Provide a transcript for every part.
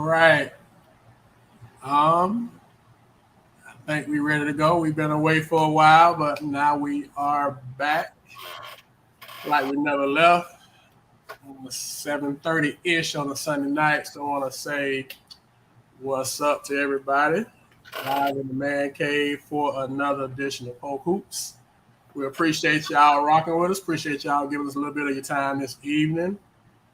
right. I think we're ready to go. We've been away for a while, but now we are back like we never left. 7:30-ish on a Sunday night. So I want to say what's up to everybody. Live in the man cave for another edition of Polk Hoops. We appreciate y'all rocking with us. Appreciate y'all giving us a little bit of your time this evening.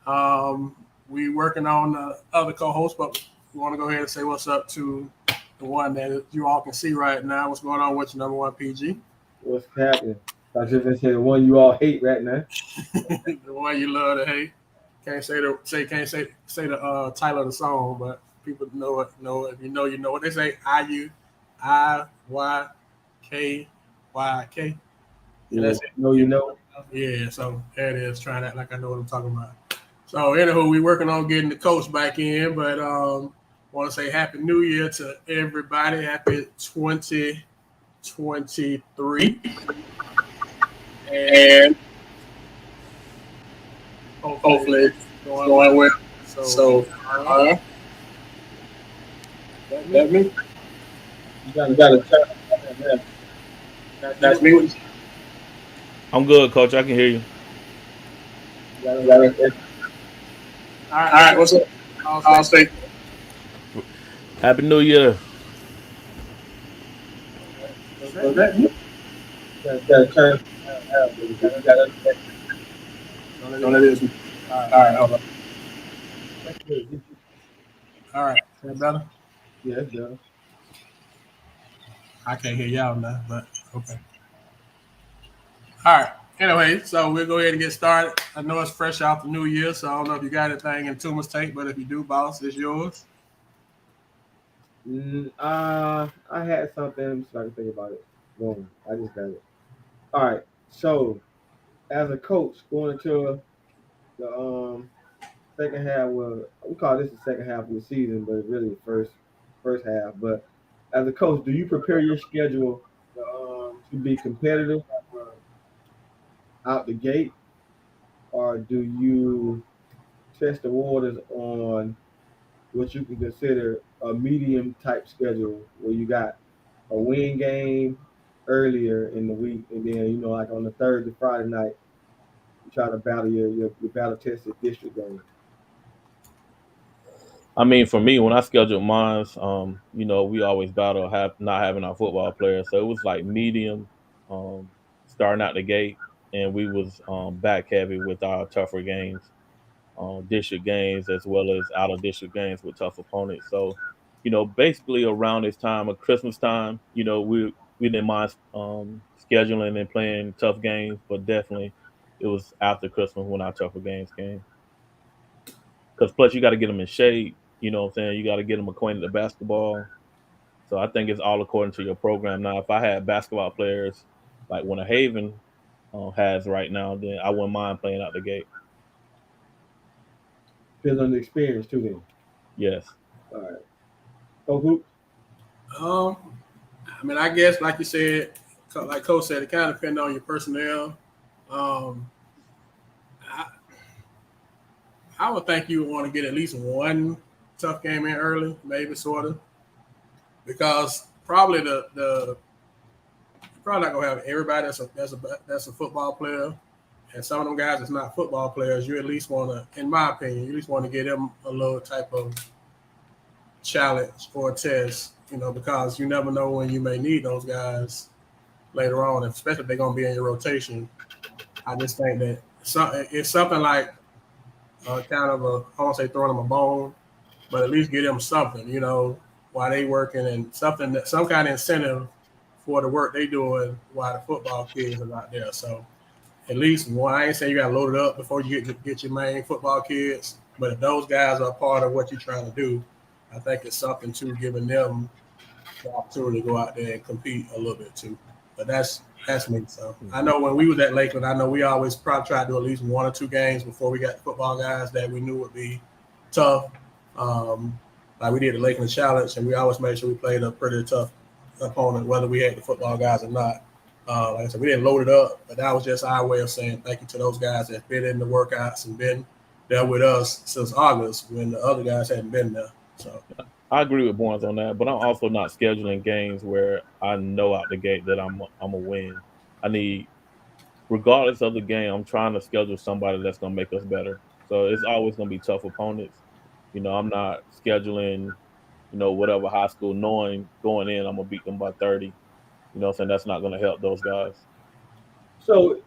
Um, we working on the other co-hosts, but we want to go ahead and say what's up to the one that you all can see right now. What's going on with your number one PG? What's happening? I was just gonna say the one you all hate right now. The one you love to hate. Can't say the title of the song, but people know it. Know it. If you know, you know what they say. IUIYKYK. And Yeah, that's it. no, you know. Yeah, so there it is. Trying to act like I know what I'm talking about. So anywho, we working on getting the coach back in, but want to say Happy New Year to everybody. Happy 2023, and hopefully it's going well. So that me? You gotta tell That's me. I'm good, Coach. I can hear you. you gotta All right. What's up? I'll say. Happy New Year. Was that you? turn. You gotta No, that is me. All right. Hold on. All right. Is that better? Yeah, yeah. I can't hear y'all now, but okay. All right. Anyway, so we'll go ahead and get started. I know it's fresh out the new year, so I don't know if you got anything in Tuma's tank, but if you do, boss, it's yours. I had something so I can think about it. Boom. I just got it. All right. So as a coach going into the second half, well, we call this the second half of the season, but it's really the first half. But as a coach, do you prepare your schedule to be competitive out the gate, or do you test the waters on what you can consider a medium type schedule where you got a win game earlier in the week, and then like on the Thursday, Friday night, you try to battle your battle tested district game. I mean, for me, when I scheduled mine, we always battle not having our football players, so it was like medium, starting out the gate, and we was back heavy with our tougher games, district games as well as out of district games with tough opponents. So, basically around this time of Christmas time, we didn't mind scheduling and playing tough games, but definitely it was after Christmas when our tougher games came. Because plus you got to get them in shape. You know what I'm saying? You got to get them acquainted to basketball. So I think it's all according to your program. Now, if I had basketball players like Winter Haven has right now, then I wouldn't mind playing out the gate. Depends on the experience too. Then, Yes. all right. Oh, who? Um, I mean, I guess like you said, like Coach said, it kind of depends on your personnel. Um, I, I would think you would want to get at least one tough game in early, maybe sort of, because probably the you're probably not gonna have everybody that's a football player, and some of them guys that's not football players. You at least want to, in my opinion, you at least want to get them a little type of challenge or a test, because you never know when you may need those guys later on, especially if they're gonna be in your rotation. I just think that it's something like kind of I won't say throwing them a bone, but at least get them something, while they working and something that some kind of incentive for the work they doing while the football kids are not there. So at least one. I ain't saying you got to load it up before you get your main football kids, but if those guys are part of what you're trying to do, I think it's something to giving them the opportunity to go out there and compete a little bit too. But that's me. So I know when we was at Lakeland, I know we always probably tried to do at least one or two games before we got the football guys that we knew would be tough. Like we did the Lakeland Challenge, and we always made sure we played a pretty tough opponent, whether we had the football guys or not. Like I said, we didn't load it up, but that was just our way of saying thank you to those guys that been in the workouts and been there with us since August when the other guys hadn't been there. So I agree with Barnes on that, but I'm also not scheduling games where I know out the gate that I'm a win. I need, regardless of the game, I'm trying to schedule somebody that's gonna make us better. So it's always gonna be tough opponents. I'm not scheduling, whatever high school, knowing going in I'm gonna beat them by 30. You know what I'm saying? That's not gonna help those guys. So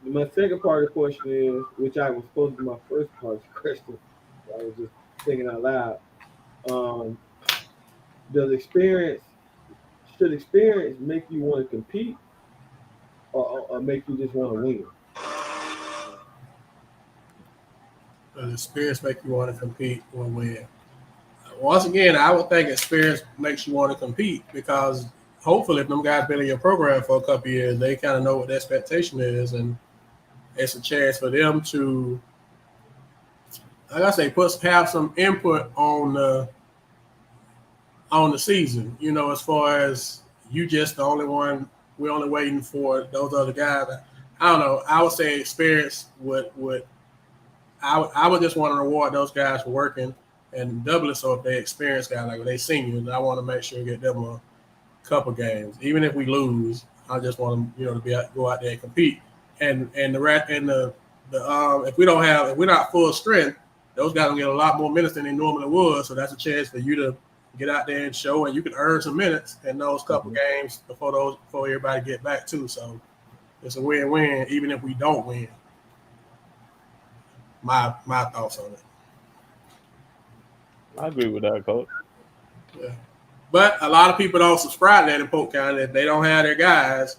my second part of the question is, which I was supposed to be my first part of the question. I was just thinking out loud. Um, does experience should experience make you want to compete, or make you just want to win? does experience make you want to compete or win? Once again, I would think experience makes you want to compete because hopefully, if them guys been in your program for a couple of years, they kind of know what the expectation is, and it's a chance for them to, like I say, have some input on the season. As far as you just the only one, we're only waiting for those other guys. I don't know. I would say experience would I would just want to reward those guys for working and doubly so if they experienced guys like if they seniors. I want to make sure to get them a couple games, even if we lose. I just want them, to go out there and compete. And the if we don't have if we're not full strength, those guys will get a lot more minutes than they normally would. So that's a chance for you to get out there and show, and you can earn some minutes in those couple Mhm. games before everybody get back too. So it's a win-win, even if we don't win. My thoughts on it. I agree with that, coach. Yeah. But a lot of people don't subscribe to that in Polk County. If they don't have their guys,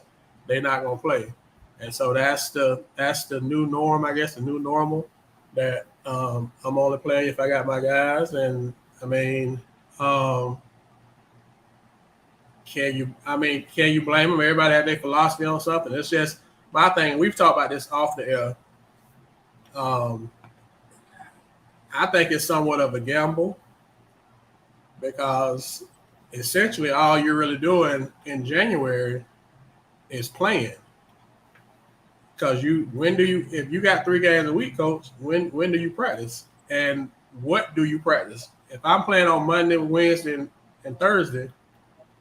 they're not gonna play. And so that's the new norm, I guess, the new normal that I'm only playing if I got my guys. And I mean, um, can you blame them? Everybody had their philosophy on something. It's just my thing. We've talked about this off the air. Um, I think it's somewhat of a gamble because essentially all you're really doing in January is playing. Because when do you if you got 3 games a week, coach, when do you practice? And what do you practice? If I'm playing on Monday, Wednesday, and Thursday,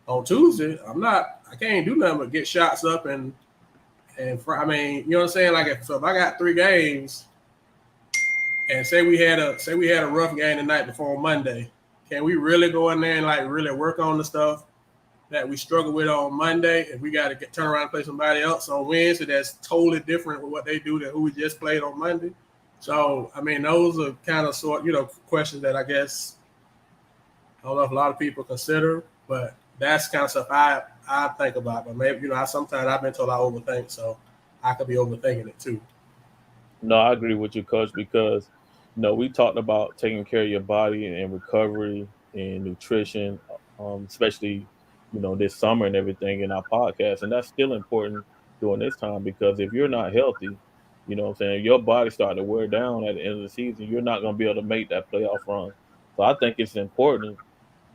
on Tuesday, I can't do nothing but get shots up I mean, you know what I'm saying? Like if I got 3 games and say we had a rough game the night before Monday, can we really go in there and like really work on the stuff that we struggle with on Monday, if we got to turn around and play somebody else on Wednesday that's totally different with what they do than who we just played on Monday. So, I mean, those are kind of questions that I guess I don't know if a lot of people consider, but that's kind of stuff I think about. But maybe sometimes I've been told I overthink, so I could be overthinking it too. No, I agree with you, coach, because we talked about taking care of your body and recovery and nutrition, especially this summer and everything in our podcast, and that's still important during this time because if you're not healthy, what I'm saying, your body starting to wear down at the end of the season, you're not going to be able to make that playoff run. So I think it's important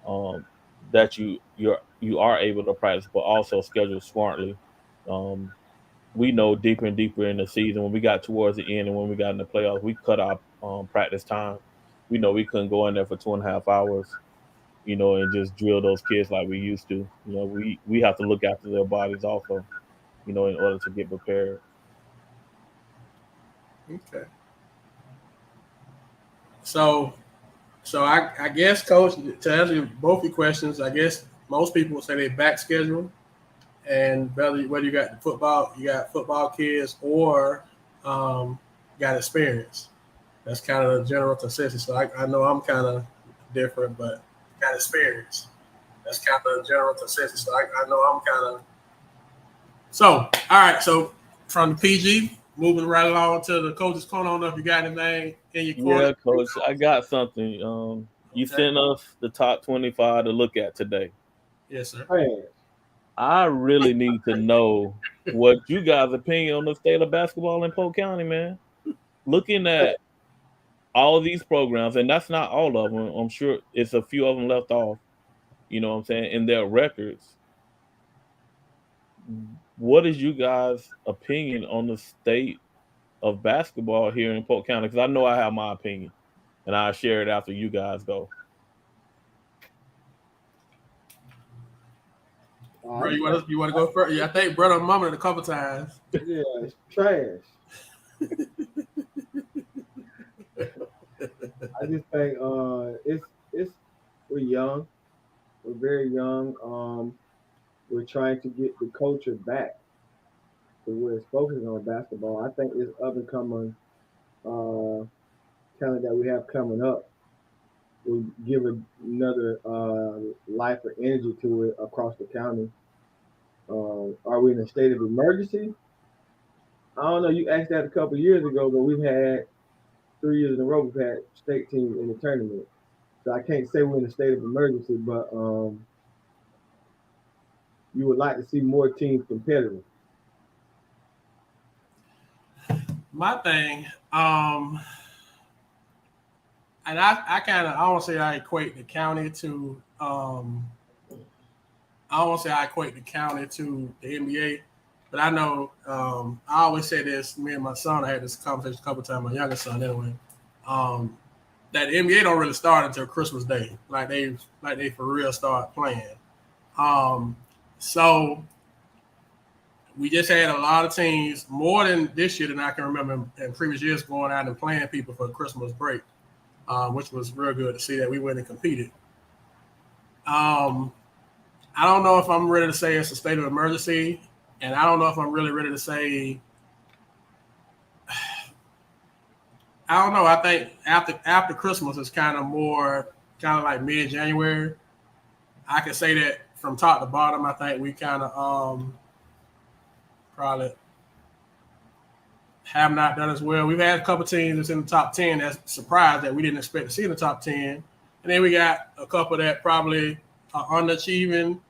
um, that you are able to practice, but also schedule smartly. Um, we know deeper and deeper in the season when we got towards the end and when we got in the playoffs, we cut our practice time. We know we couldn't go in there for 2.5 hours, and just drill those kids like we used to. We have to look after their bodies also, in order to get prepared. Okay. So, so I guess, Coach, to answer both your questions, I guess most people would say they back schedule, and whether you got football kids or um, got experience. That's kind of the general consensus. So I know I'm kind of different, but got experience. That's kind of the general consensus. So I know I'm kind of so. All right. So from the PG, moving right along to the coach's corner. I don't know if you got anything in your corner. Yeah, coach, I got something. You Okay. sent us the top 25 to look at today. Yes, sir. Trash. I really need to know what you guys' opinion on the state of basketball in Polk County, man. Looking at all these programs, and that's not all of them. I'm sure it's a few of them left off. You know what I'm saying? In their records, what is you guys' opinion on the state of basketball here in Polk County? Because I know I have my opinion, and I'll share it after you guys go. Bro, It's you want to go first? Yeah, I think brother mumbled it a couple times. yeah, it's trash. I just think it's we're young, we're very young. We're trying to get the culture back to where it's focusing on basketball. I think this up and coming uh, talent that we have coming up will give another life or energy to it across the county. Are we in a state of emergency? I don't know. You asked that a couple of years ago, but we've had 3 years in a row. We've had state teams in the tournament, so I can't say we're in a state of emergency. But you would like to see more teams competitive. My thing, and I kind of I don't say I equate the county to I don't want to say I equate the county to the NBA, but I know I always say this. Me and my son, I had this conversation a couple of times. My younger son, anyway, um, that the NBA don't really start until Christmas Day. Like they for real start playing. Um, so we just had a lot of teams more than this year than I can remember in previous years going out and playing people for Christmas break, which was real good to see that we went and competed. Um, I don't know if I'm ready to say it's a state of emergency, and I don't know if I'm really ready to say. I don't know. I think after Christmas is kind of like mid January. I can say that from top to bottom. I think we kind of probably have not done as well. We've had a couple teams that's in the top 10 that's surprised that we didn't expect to see in the top 10, and then we got a couple that probably are underachieving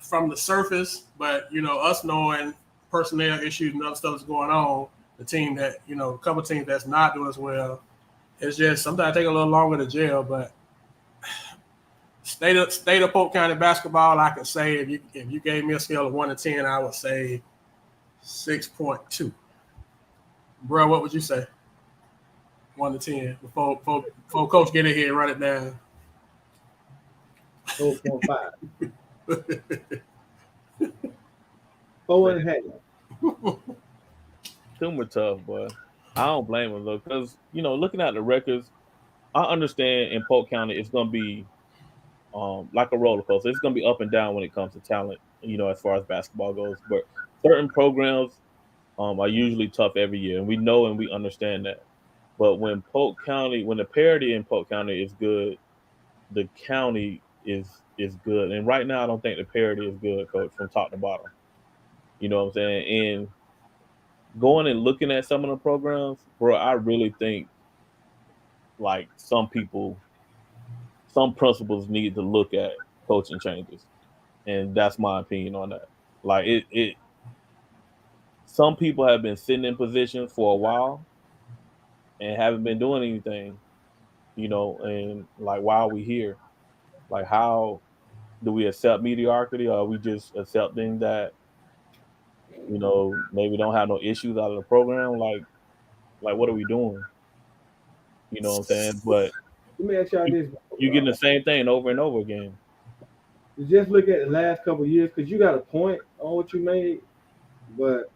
from the surface. But us knowing personnel issues and other stuff that's going on, the team that a couple teams that's not doing as well, it's just sometimes take a little longer to gel. But state of Polk County basketball, I could say if you gave me a scale of 1 to 10, I would say 6.2. Bro, what would you say? 1 to 10 before coach get in here and run it down. 4.5, 4.5. Them were tough, but I don't blame them though, because looking at the records, I understand in Polk County it's gonna be like a roller coaster. It's gonna be up and down when it comes to talent, as far as basketball goes. But certain programs are usually tough every year, and we know and we understand that. But when the parity in Polk County is good, the county is good. And right now, I don't think the parity is good, coach, from top to bottom. You know what I'm saying? And going and looking at some of the programs, bro, I really think like some principals need to look at coaching changes, and that's my opinion on that. Like some people have been sitting in positions for a while and haven't been doing anything, and like why are we here? Like how do we accept mediocrity, or are we just accepting that maybe don't have no issues out of the program? Like what are we doing? You know what I'm saying? But Let me ask y'all you, this: you're getting the same thing over and over again. just look at the last couple of years, because you got a point on what you made, but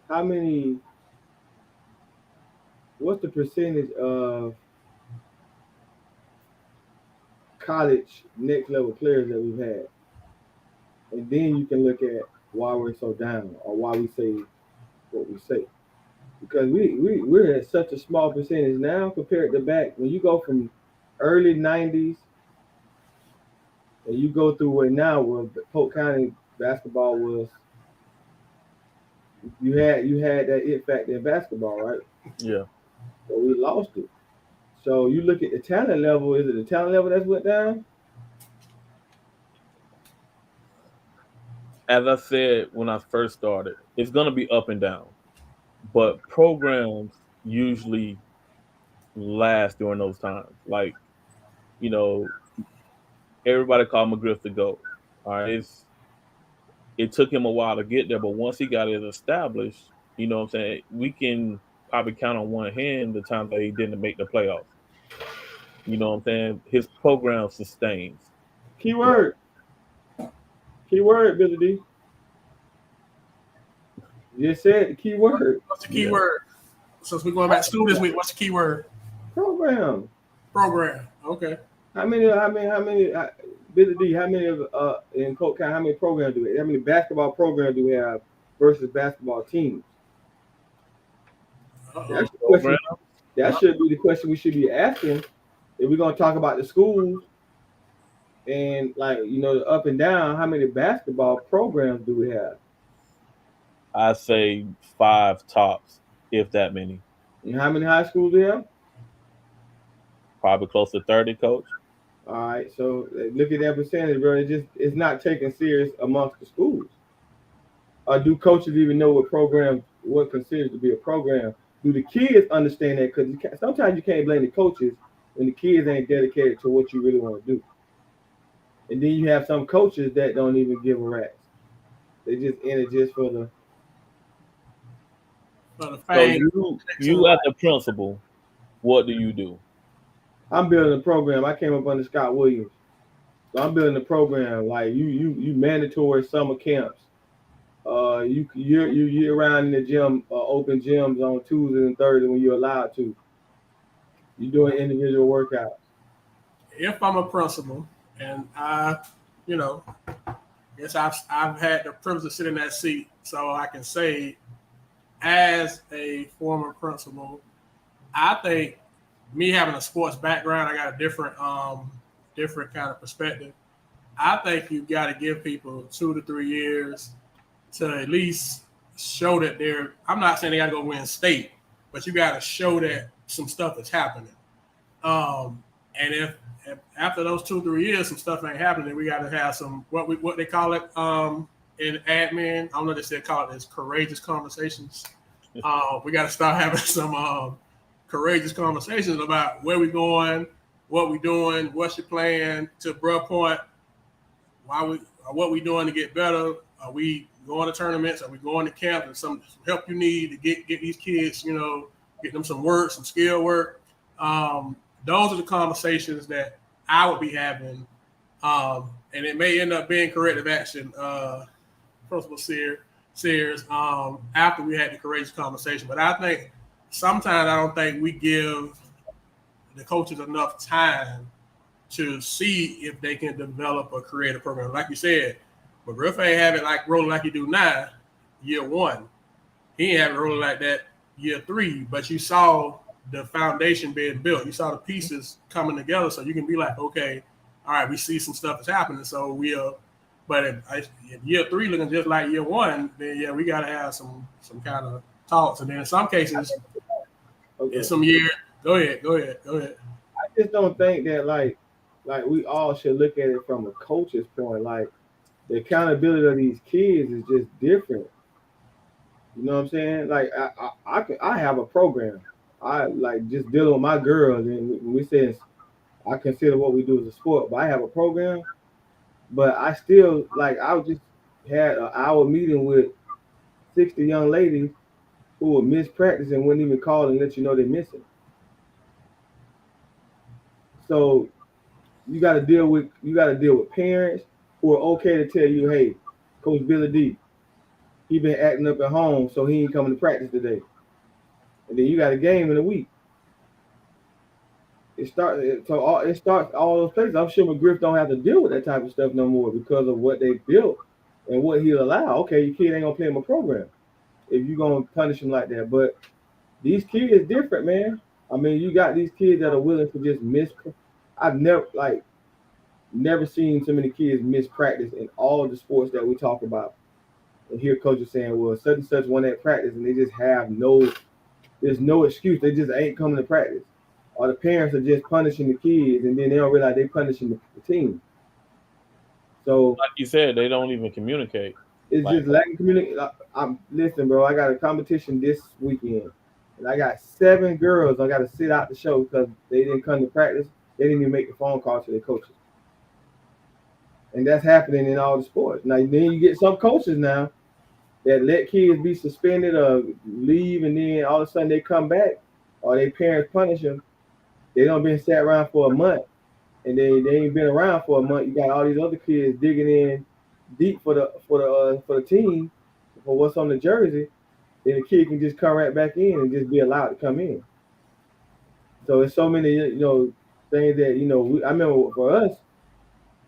how many? What's the percentage of college next level players that we've had? And then you can look at why we're so down or why we say what we say. Because we're at such a small percentage now compared to back when you go from early 90s and you go through where now where Polk County basketball was, you had that it factor in basketball, right? Yeah. But we lost it. So you look at the talent level, is it the talent level that's went down? As I said when I first started, it's gonna be up and down. But programs usually last during those times. Like, you know, everybody called McGriff the GOAT. All right. It took him a while to get there, but once he got it established, you know what I'm saying, we can probably count on one hand the times that he didn't make the playoffs. You know what I'm saying? His program sustains. Keyword. Keyword, Billy D. You just said the keyword. What's the key word? Since we're going back to school this week, what's the key word? Program. Program. Okay. Billy D, how many of in Polk County, how many programs do we have? How many basketball programs do we have versus basketball teams? That's the question. That should be the question we should be asking if we're gonna talk about the schools and like the up and down. How many basketball programs do we have? I say 5 tops, if that many. And how many high schools do we have? Probably close to 30, coach. All right, so look at that percentage, bro. It's not taken serious amongst the schools. Do coaches even know what considers to be a program? Do the kids understand that? Because sometimes you can't blame the coaches when the kids ain't dedicated to what you really want to do. And then you have some coaches that don't even give a rat's. They just in it just for the. So you as the principal, what do you do? I'm building a program. I came up under Scott Williams. So I'm building a program like you mandatory summer camps. You're year round in the gym, open gyms on Tuesdays and Thursdays when you're allowed to. You're doing individual workouts. If I'm a principal and guess I've had the privilege to sit in that seat, so I can say, as a former principal, I think me having a sports background, I got a different kind of perspective. I think you got to give people 2 to 3 years to at least show that they're. I'm not saying they got to go win state, but you got to show that some stuff is happening. And if after those 2 or 3 years some stuff ain't happening, we got to have some what they call it in admin. I don't know if they call it as courageous conversations. We got to start having some courageous conversations about where we going, what we doing, what's your plan. To Bruh point, what we doing to get better? Are we going to tournaments? Are we going to camp? And some help you need to get these kids, get them some work, some skill work. Those are the conversations that I would be having, and it may end up being corrective action, Principal Sears, after we had the courageous conversation. But I think sometimes I don't think we give the coaches enough time to see if they can develop a creative program. Like you said, but Griff ain't have it like rolling like you do now, year 1. He ain't have it rolling like that year 3, but you saw the foundation being built. You saw the pieces coming together, so you can be like, okay, all right, we see some stuff is happening. So but if year 3 looking just like year 1, then yeah, we got to have some kind of talks. And then in some cases, in some years, go ahead. I just don't think that like we all should look at it from a coach's point. Like the accountability of these kids is just different. You know what I'm saying? Like I have a program. I like just dealing with my girls, and when we say I consider what we do as a sport, but I have a program. But I still I just had an hour meeting with 60 young ladies who would miss practice and wouldn't even call and let you know they're missing. So you got to deal with parents who are okay to tell you, hey, Coach Billy D, he been acting up at home, so he ain't coming to practice today. And then you got a game in a week. It starts all those places. I'm sure McGriff don't have to deal with that type of stuff no more because of what they built and what he'll allow. Okay, your kid ain't gonna play in my program if you're gonna punish him like that. But these kids different, man. I mean, you got these kids that are willing to just miss. I've never seen so many kids miss practice in all of the sports that we talk about. And hear coaches saying, well, such and such won that practice, and they just have there's no excuse. They just ain't coming to practice. Or the parents are just punishing the kids, and then they don't realize they're punishing the team. So, like you said, they don't even communicate. It's just lacking communication. Listen, bro, I got a competition this weekend, and I got 7 girls I got to sit out the show because they didn't come to practice. They didn't even make the phone call to their coaches. And that's happening in all the sports. Now, then you get some coaches now that let kids be suspended or leave, and then all of a sudden they come back, or their parents punish them. They don't been sat around for a month, and they ain't been around for a month. You got all these other kids digging in deep for the team for what's on the jersey, then the kid can just come right back in and just be allowed to come in. So it's so many things that I remember for us,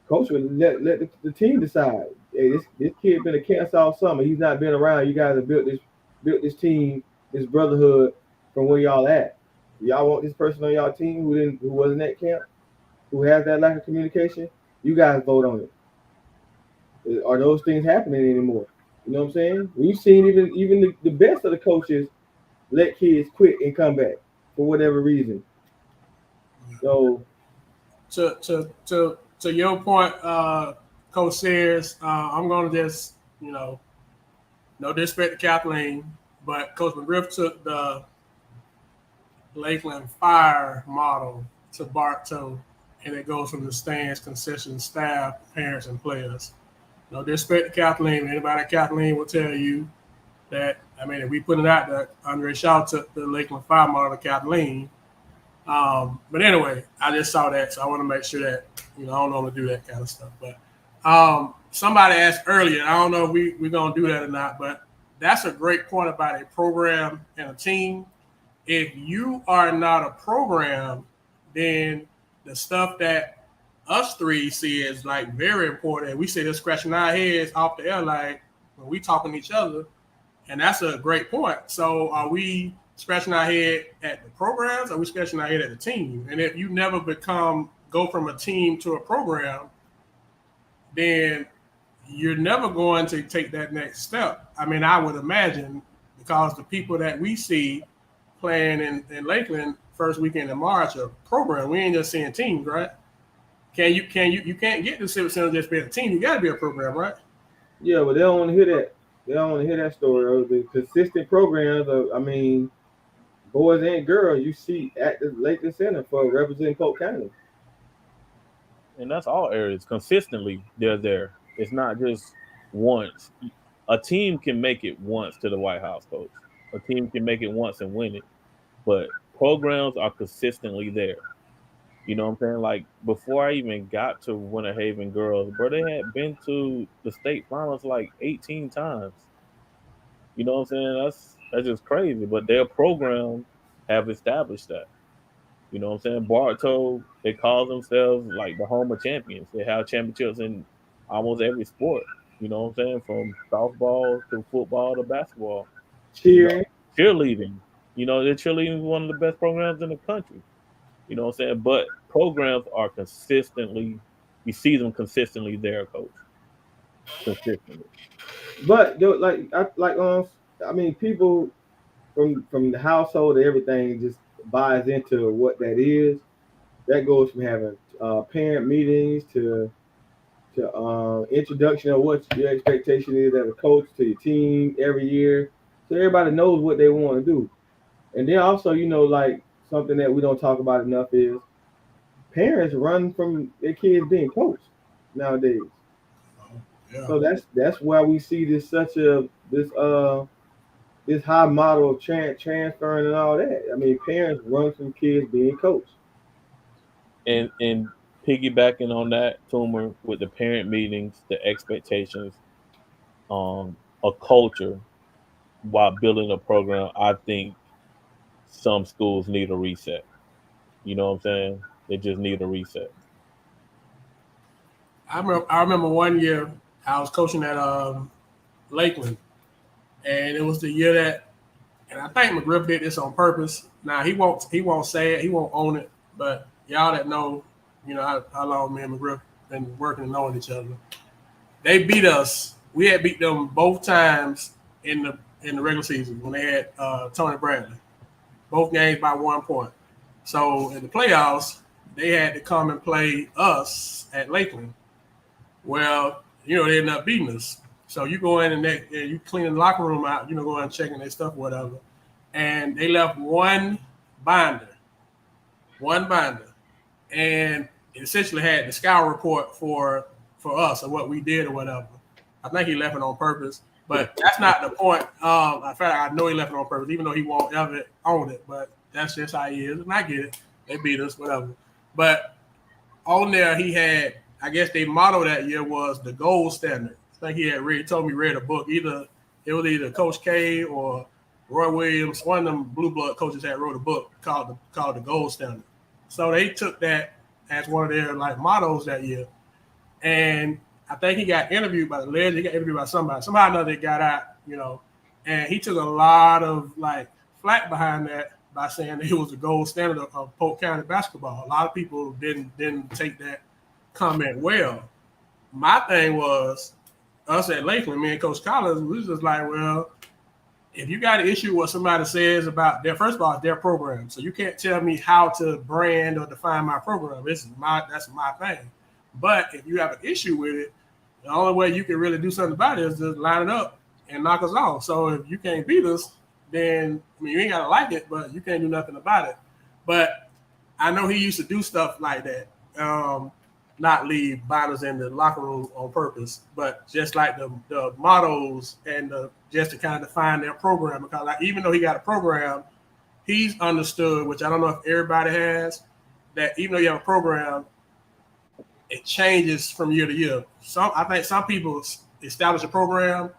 coach would let the team decide. Hey, this kid been a cancer all summer. He's not been around. You guys have built this team, this brotherhood from where y'all at. Y'all want this person on y'all team who wasn't at camp, who has that lack of communication. You guys vote on it. Are those things happening anymore? You know what I'm saying? We've seen even the best of the coaches let kids quit and come back for whatever reason. So To your point, Coach Sears, I'm gonna just no disrespect to Kathleen, but Coach McGriff took the Lakeland Fire model to Bartow, and it goes from the stands, concession staff, parents, and players. No disrespect to Kathleen. Anybody at Kathleen will tell you that, I mean, if we put it out there, Andre Shaw took the Lakeland Fire model to Kathleen. But anyway, I just saw that, so I want to make sure that, I don't normally do that kind of stuff. But somebody asked earlier, I don't know if we're going to do that or not, but that's a great point about a program and a team. If you are not a program, then the stuff that us three see is like very important. We say this scratching our heads off the air, like when we talking to each other, and that's a great point. So are we scratching our head at the programs, or are we scratching our head at the team? And if you never go from a team to a program, then you're never going to take that next step. I mean, I would imagine, because the people that we see playing in Lakeland first weekend in March are program. We ain't just seeing teams, right? You can't get to Civic Center just being a team. You got to be a program, right? yeah, but they don't want to hear that. They don't want to hear that story. The consistent programs boys and girls you see at the Lakeland Center for representing Polk County. And that's all areas. Consistently, they're there. It's not just once. A team can make it once to the White House, coach. A team can make it once and win it, but programs are consistently there. You know what I'm saying? Like before I even got to Winter Haven girls, bro, they had been to the state finals like 18 times. You know what I'm saying? That's just crazy. But their program have established that. You know what I'm saying? Bartow, they call themselves like the home of champions. They have championships in almost every sport. You know what I'm saying? From softball to football to basketball. You know, Cheering. cheerleading. You know, their cheerleading is one of the best programs in the country. You know what I'm saying? But programs are consistently, you see them consistently there, coach. Consistently. But I mean, people from the household to everything just buys into what that is. That goes from having parent meetings to introduction of what your expectation is as a coach to your team every year, so everybody knows what they want to do. And then also, like something that we don't talk about enough is parents run from their kids being coached nowadays. Yeah. So that's why we see this high model of transferring and all that. I mean, parents run from kids being coached. And piggybacking on that, Toomer, with the parent meetings, the expectations, a culture while building a program, I think some schools need a reset. You know what I'm saying? They just need a reset. I remember one year I was coaching at Lakeland, and it was the year that, and I think McGriff did this on purpose. Now he won't say it, he won't own it, but y'all that know, how long me and McGriff been working and knowing each other. They beat us. We had beat them both times in the regular season when they had Tony Bradley. Both games by 1 point. So in the playoffs, they had to come and play us at Lakeland. Well, they ended up beating us. So you go in and you cleaning the locker room out, go in and checking their stuff, whatever. And they left binder, one binder, and it essentially had the scout report for us or what we did or whatever. I think he left it on purpose, but that's not the point. In fact, I know he left it on purpose, even though he won't ever own it. But that's just how he is, and I get it. They beat us, whatever. But on there, he had, I guess, their motto that year was the gold standard. think he told me read a book. It was either Coach K or Roy Williams. One of them blue blood coaches had wrote a book called the Gold Standard. So they took that as one of their like mottos that year. And I think he got interviewed by the legend. He got interviewed by somebody. Somehow or another, it got out, And he took a lot of like flack behind that by saying that it was the gold standard of Polk County basketball. A lot of people didn't take that comment well. My thing was us at Lakeland, me and Coach Collins, we was just like, well, if you got an issue with what somebody says about first of all, it's their program. So you can't tell me how to brand or define my program. That's my thing. But if you have an issue with it, the only way you can really do something about it is just line it up and knock us off. So if you can't beat us, then you ain't gotta like it, but you can't do nothing about it. But I know he used to do stuff like that. Not leave binders in the locker room on purpose, but just like the mottos and just to kind of define their program. Because like, even though he got a program, he's understood, which I don't know if everybody has, that even though you have a program, it changes from year to year. I think some people establish a program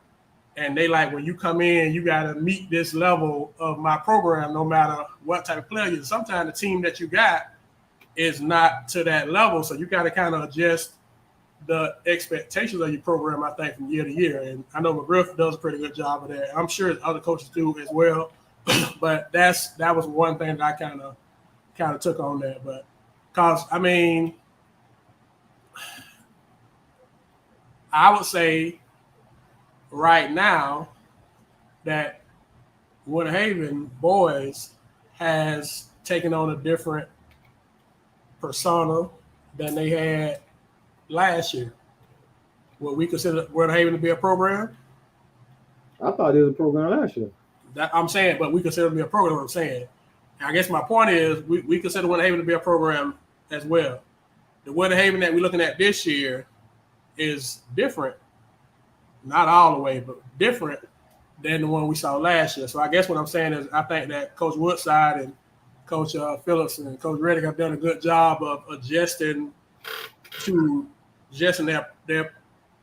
and they like, when you come in, you got to meet this level of my program, no matter what type of player you are. Sometimes the team that you got is not to that level. So you got to kind of adjust the expectations of your program, I think, from year to year. And I know McGriff does a pretty good job of that. I'm sure other coaches do as well. But that was one thing that I kind of took on that. But because, I would say right now that Winter Haven boys has taken on a different persona than they had last year. What we consider Winter Haven to be a program? I thought it was a program last year. That I'm saying, but we consider it to be a program. What I'm saying. And I guess my point is we consider Winter Haven to be a program as well. The Winter Haven that we're looking at this year is different, not all the way, but different than the one we saw last year. So I guess what I'm saying is I think that Coach Woodside and Coach Phillips and Coach Reddick have done a good job of adjusting their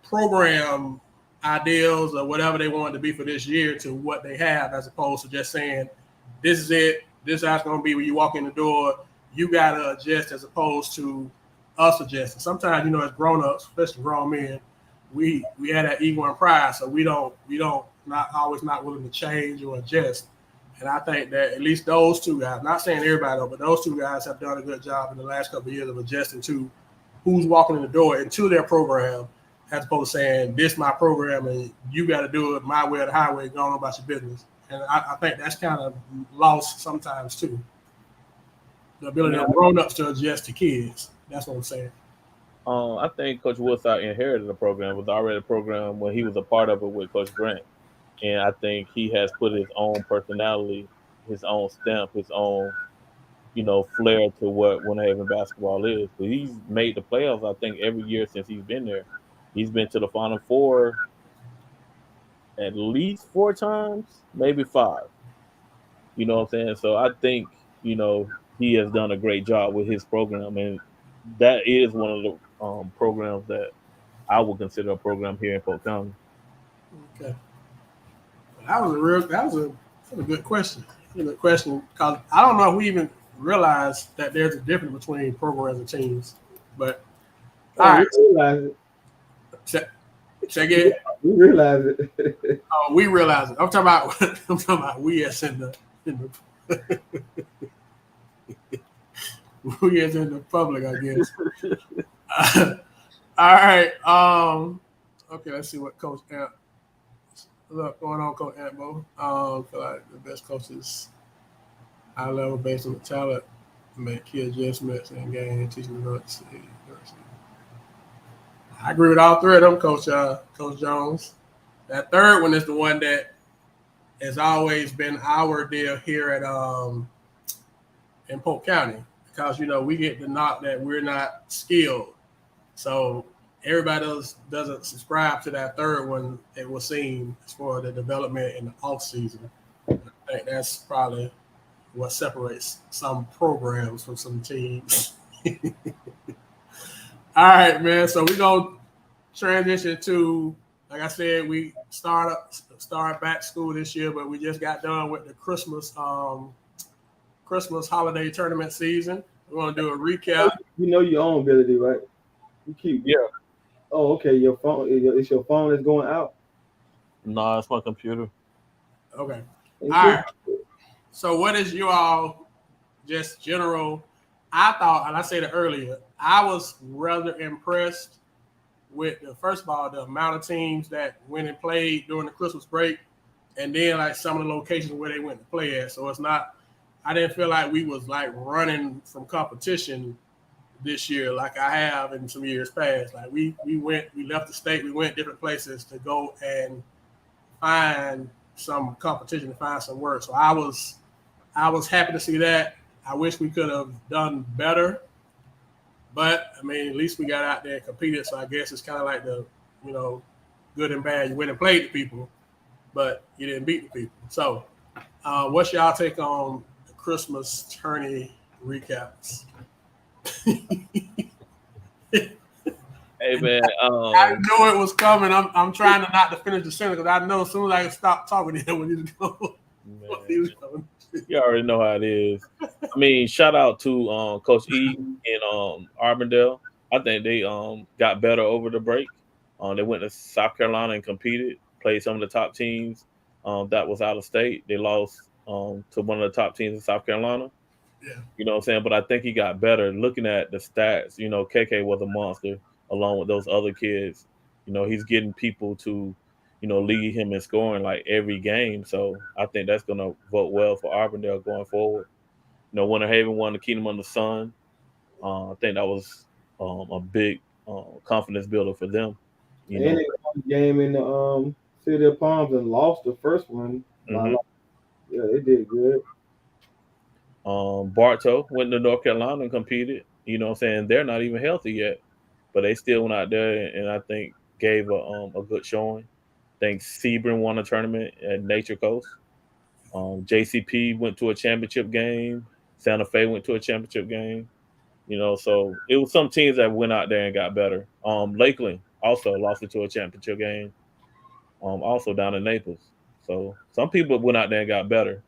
program ideals or whatever they want to be for this year to what they have, as opposed to just saying, this is it, this is how it's going to be when you walk in the door. You got to adjust, as opposed to us adjusting. Sometimes, as grown-ups, especially grown men, we had that ego and pride, so we don't not always not willing to change or adjust. And I think that at least those two guys, not saying everybody, but those two guys have done a good job in the last couple of years of adjusting to who's walking in the door into their program, as opposed to saying, this is my program and you got to do it my way or the highway, going on about your business. And I think that's kind of lost sometimes too. The ability of grown-ups to adjust to kids. That's what I'm saying. I think Coach Woodside inherited the program. It was already a program when he was a part of it with Coach Grant. And I think he has put his own personality, his own stamp, his own, flair to what Winter Haven basketball is. But he's made the playoffs, I think, every year since he's been there. He's been to the Final Four at least 4 times, maybe 5. You know what I'm saying? So I think, he has done a great job with his program. And that is one of the programs that I would consider a program here in Polk County. Okay. That was a good question. A good question, because I don't know if we even realize that there's a difference between programs and teams. But all right. We realize it. Say again. We realize it. Oh, we realize it. I'm talking about we as in the we as in the public, I guess. All right. Okay, let's see what Coach Amp. What's going on, Coach Antbo? Feel like the best coaches, high level based on the talent, make key adjustments and game, teaching the roots. I agree with all 3 of them, Coach Jones. That third one is the one that has always been our deal here at in Polk County, because we get the knock that we're not skilled. So everybody else doesn't subscribe to that third one that was seen as far as the development in the off season. I think that's probably what separates some programs from some teams. All right, man. So we're going to transition to like I said, we start back school this year, but we just got done with the Christmas holiday tournament season. We're gonna do a recap. You know your own ability, right? You keep. Yeah. Oh, okay. Your phone. It's your phone that's going out. No, it's my computer. Okay. It's All your- right. So, what is you all just general? I thought, and I said it earlier, I was rather impressed with first of all the amount of teams that went and played during the Christmas break, and then like some of the locations where they went to play at. So it's not. I didn't feel like we was like running from competition this year like I have in some years past. Like we left the state, we went different places to go and find some competition to find some work. So I was happy to see that. I wish we could have done better, but I mean at least we got out there and competed. So I guess it's kind of like the good and bad. You went and played the people, but you didn't beat the people. So what's y'all take on the Christmas tourney recaps? Hey man, I knew it was coming. I'm trying to not to finish the sentence because I know as soon as I stop talking to him when he's going. You already know how it is. I mean, shout out to Coach E in Arbondale. I think they got better over the break. They went to South Carolina and competed, played some of the top teams that was out of state. They lost to one of the top teams in South Carolina. Yeah. You know what I'm saying? But I think he got better. Looking at the stats, KK was a monster along with those other kids. He's getting people to, lead him in scoring like every game. So I think that's going to vote well for Arbondale going forward. Winter Haven won the Kingdom of the Sun. I think that was a big confidence builder for them. And they won the game in the City of Palms and lost the first one. Mm-hmm. Yeah, they did good. Bartow went to North Carolina and competed. You know what I'm saying? They're not even healthy yet, but they still went out there and I think gave a good showing. I think Sebring won a tournament at Nature Coast. JCP went to a championship game. Santa Fe went to a championship game. So it was some teams that went out there and got better. Lakeland also lost it to a championship game. Also down in Naples. So some people went out there and got better.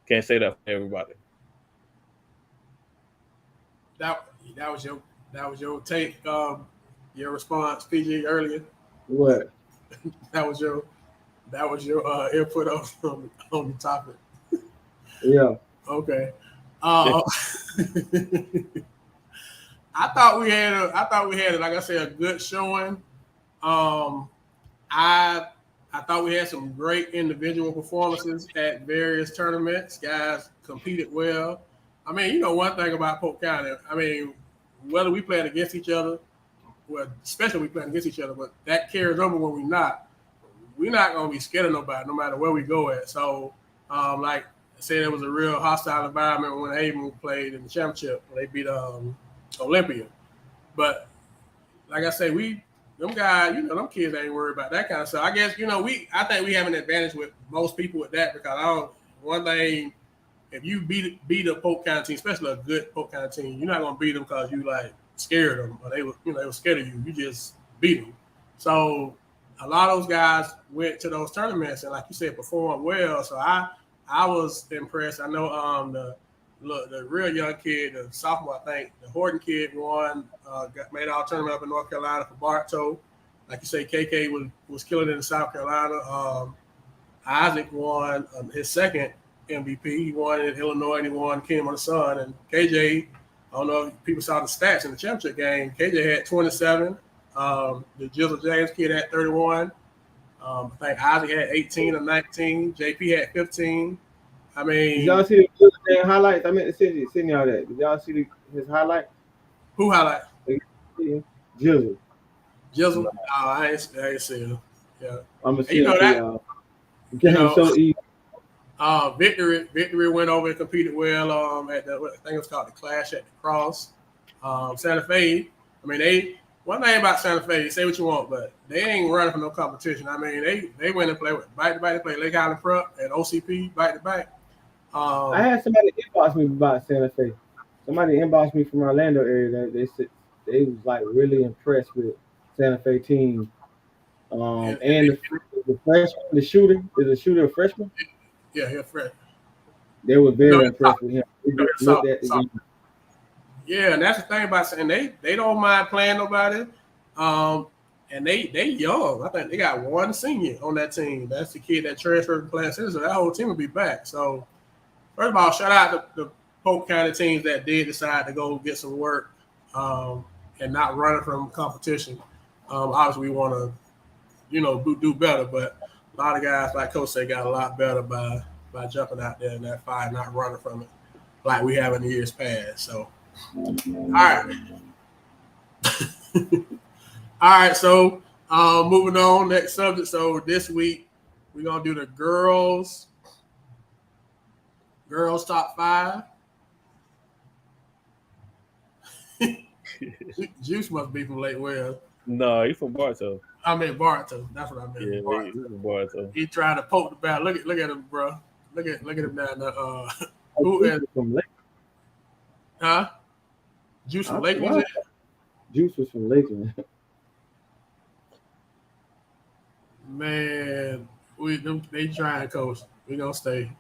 Can't say that for everybody. That was your take, your response, PG, earlier. What? That was your input on the topic. Yeah. Okay. I thought we had like I said, a good showing. I thought we had some great individual performances at various tournaments. Guys competed well. I mean, one thing about Polk County, I mean, whether we playing against each other, well, especially we playing against each other, but that carries over when we're not going to be scared of nobody, no matter where we go at. So, like I said, it was a real hostile environment when Haven played in the championship when they beat Olympia. But like I say, them guys, them kids ain't worried about that kind of stuff. I guess, I think we have an advantage with most people with that because one thing, if you beat a Polk County team, especially a good Polk County team, you're not gonna beat them because you like scared of them or they were scared of you. You just beat them. So a lot of those guys went to those tournaments and, like you said, performed well. So I was impressed. I know the real young kid, the sophomore, I think, the Horton kid won, made all tournament up in North Carolina for Bartow. Like you say, KK was killing it in South Carolina. Isaac won his second MVP. He won in Illinois and he won Kingdom of the Sun. And KJ, I don't know if people saw the stats in the championship game. KJ had 27. The Jizzle James kid had 31. I think Isaac had 18 or 19. JP had 15. I mean, did y'all see the highlights? I meant to send y'all that. Did y'all see his highlight? Who highlight? Jizzle. Jizzle? No, I ain't see him. Yeah. I'm gonna see that. So easy. Victory went over and competed well at I think it was called the Clash at the Cross. Santa Fe, I mean, one thing about Santa Fe, say what you want, but they ain't running for no competition. I mean, they went and played with back-to-back. They played Lake Island Prep and OCP back-to-back. I had somebody inbox me about Santa Fe. Somebody inboxed me from Orlando area that they said they was like really impressed with Santa Fe team. And the freshman, the shooter, is the shooter a freshman? Yeah, he's fresh. They were No, very he's top. impressed with him. They No, just he's looked top. at the game. Yeah, and that's the thing about saying they don't mind playing nobody. And they young. I think they got one senior on that team. That's the kid that transferred from Plant City. So that whole team will be back. So first of all, shout out to the Polk County teams that did decide to go get some work and not running from competition. Obviously, we want to, do better, but a lot of guys, like Coach said, got a lot better by jumping out there in that fire, not running from it like we have in the years past. So, all right. All right, so moving on, next subject. So this week we're gonna do the girls top 5. Juice must be from Lake Wales. No, he's from Bartow. I mean Bartow. That's what I meant. Yeah, he's from Bartow. He tried to poke the bat. Look at him, bro. Look at him down there. Who is from Lake? Huh? Juice from Lakeland. Juice was from Lakeland. Man, they trying, Coach. We gonna stay.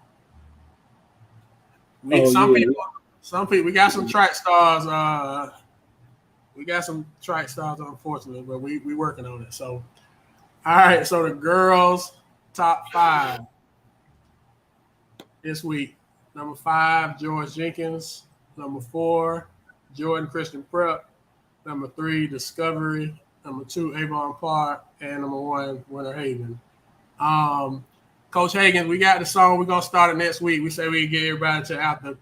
Some people. We got some track stars. We got some track stars, unfortunately, but we working on it. So, all right. So the girls top 5 this week. Number 5, George Jenkins. Number 4, Jordan Christian Prep. Number 3, Discovery. Number 2, Avon Park. And number 1, Winter Haven. Coach Hagan, we got the song. We're going to start it next week. We say we get everybody to after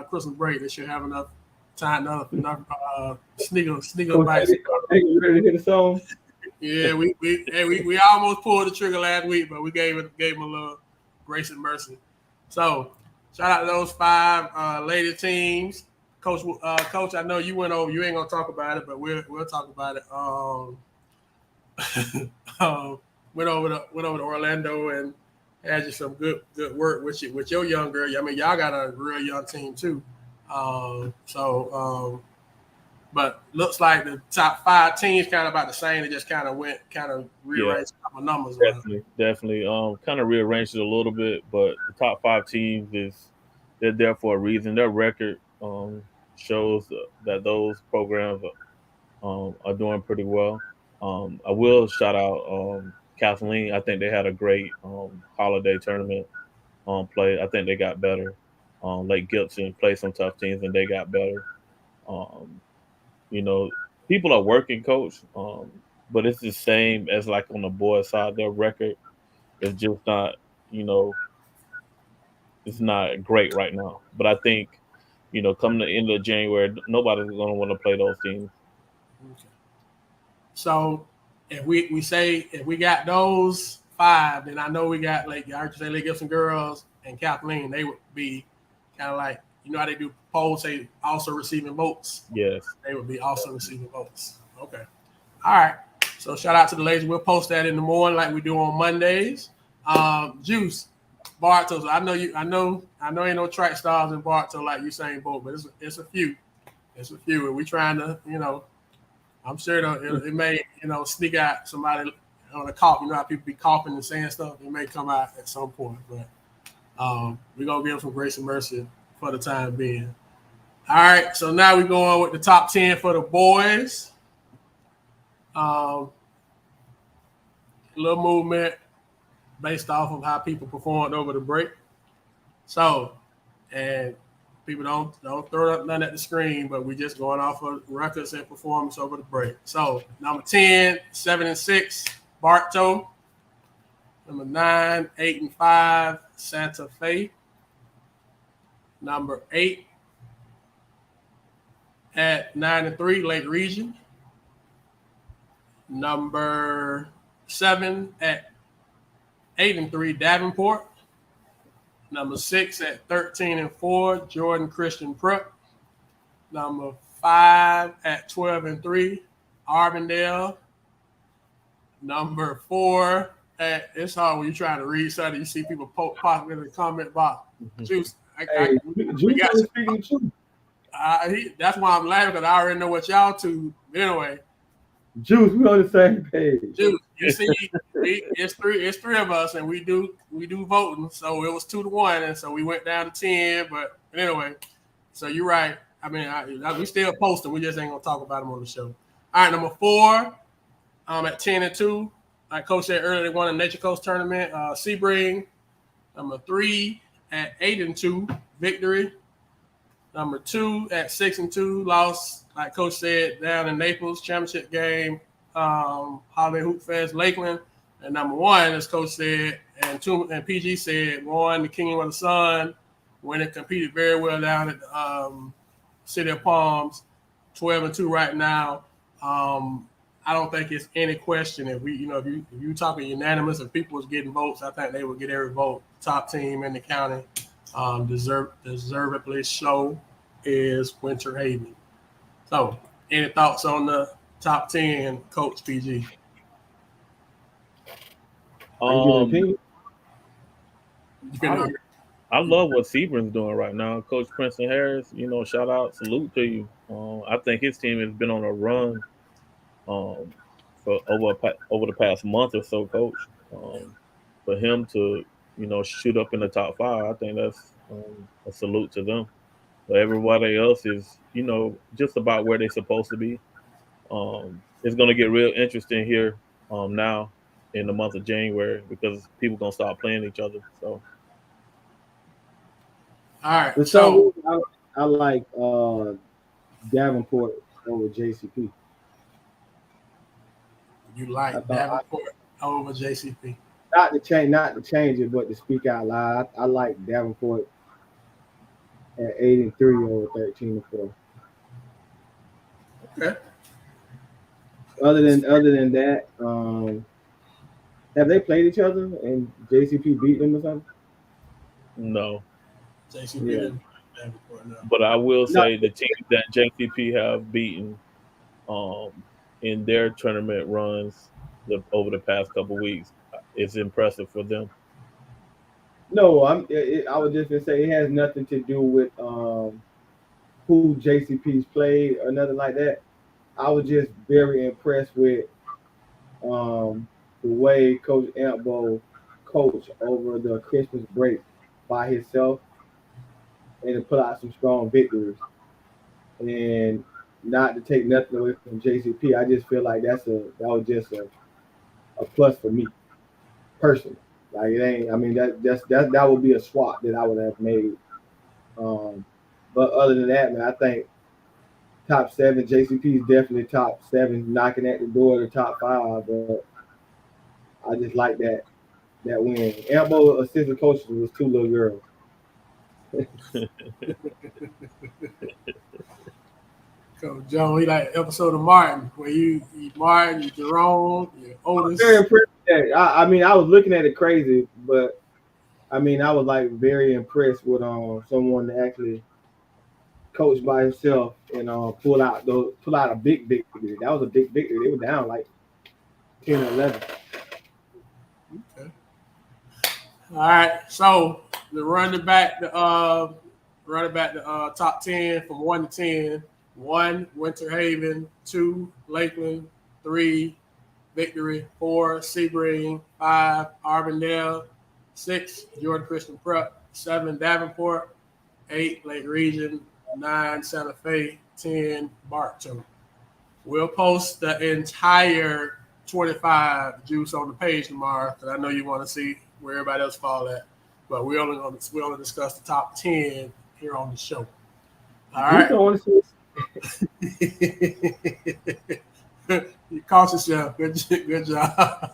Christmas break. They should have enough time, enough sneaker bites. Hey, you ready to hear the song? Yeah, we almost pulled the trigger last week, but we gave him a little grace and mercy. So shout out to those 5 lady teams. Coach, I know you went over. You ain't gonna talk about it, but we'll talk about it. Went over to Orlando and had you some good work with your young girl. I mean, y'all got a real young team too. But looks like the top 5 teams kind of about the same. They just kind of rearranged a couple numbers. Definitely. Kind of rearranged it a little bit, but the top 5 teams they're there for a reason. Their record shows that those programs are doing pretty well. I will shout out Kathleen. I think they had a great holiday tournament play. I think they got better. Lake Gibson played some tough teams and they got better. People are working, Coach, but it's the same as like on the boys' side. Their record is just not, it's not great right now. But I think, coming to the end of January, nobody's going to want to play those teams. Okay. So if we say if we got those 5, then I know we got Lake Gibson girls and Kathleen. They would be kind of like, how they do polls, say also receiving votes. Yes. They would be also receiving votes. Okay. All right. So shout out to the ladies. We'll post that in the morning like we do on Mondays. Juice, Bartow. I know ain't no track stars in Bartow like Usain Bolt, but it's a few. It's a few. And we trying to, I'm sure it may, sneak out somebody on a cough. You know how people be coughing and saying stuff? It may come out at some point, but we're going to give them some grace and mercy for the time being. All right, so now we're going with the top 10 for the boys. A little movement based off of how people performed over the break. So, and people don't throw up none at the screen, but we're just going off of records and performance over the break. So, number 10, 7-6, Bartow. Number 9, 8-5, Santa Fe. Number 8 at 9-3, Lake Region. Number 7 at 8-3, Davenport. Number 6 at 13-4, Jordan Christian Prep. Number 5 at 12-3, Arbondale. Number 4 at, it's hard when you're trying to read something. You see people pop in the comment box. Juice. We got some, that's why I'm laughing, because I already know what y'all two. Anyway, Juice, we on the same page. Dude, you see, it's three of us, and we do voting. So it was 2-1, and so we went down to 10. But anyway, so you're right. I mean, we still posting. We just ain't gonna talk about them on the show. All right, number 4, at 10-2. Like Coach said earlier, they won a Nature Coast tournament. Sebring. Number 3 at 8-2, victory. Number 2 at 6-2, lost, like Coach said, down in Naples, championship game, Holiday Hoop Fest, Lakeland. And number 1, as Coach said, and PG said, won the Kingdom of the Sun, when it competed very well down at City of Palms, 12-2 right now. I don't think it's any question if you talking unanimous, if people was getting votes, I think they would get every vote. Top team in the county, deservedly so, is Winter Haven. So, any thoughts on the top 10, Coach PG? You I love what Sebring's doing right now. Coach Princeton Harris, shout out, salute to you. I think his team has been on a run for over the past month or so, Coach. For him to, shoot up in the top 5, I think that's a salute to them. But everybody else is, just about where they're supposed to be. It's going to get real interesting here now in the month of January because people going to start playing each other. So. All right. For some reason, I like Davenport over JCP. You like Davenport over JCP? Not to change it, but to speak out loud, I like Davenport at 8-3 over 13-4. Okay. Other than that, have they played each other and JCP beat them or something? No. JCP didn't Davenport, no. But I will say the teams that JCP have beaten in their tournament runs over the past couple weeks, it's impressive for them. No, I was just gonna say it has nothing to do with who JCP's played or nothing like that. I was just very impressed with the way Coach Ampbo coached over the Christmas break by himself and to put out some strong victories. And not to take nothing away from JCP, I just feel like that was just a plus for me personally. Like it ain't. I mean that would be a swap that I would have made. But other than that, man, I think top 7 JCP is definitely top 7, knocking at the door of the top 5. But I just like that win. Ambo assistant coaches was 2 little girls. Coach Joe, he like episode of Martin where you Martin, you Jerome, your oldest. Very impressed. I mean, I was looking at it crazy, but I mean, I was like very impressed with someone that actually coached by himself and pull out a big victory. That was a big victory. They were down like 10 or 11. Okay. All right, so the running back the top 10 from 1 to 10. 1, Winter Haven. 2, Lakeland. 3, Victory. 4, Sebring. 5, Arbondale. 6, Jordan Christian Prep. 7, Davenport. 8, Lake Region. 9, Santa Fe. 10, Bartow. We'll post the entire 25 juice on the page tomorrow because I know you want to see where everybody else fall at. But we only discuss the top 10 here on the show. All right. You caught yourself. Good job.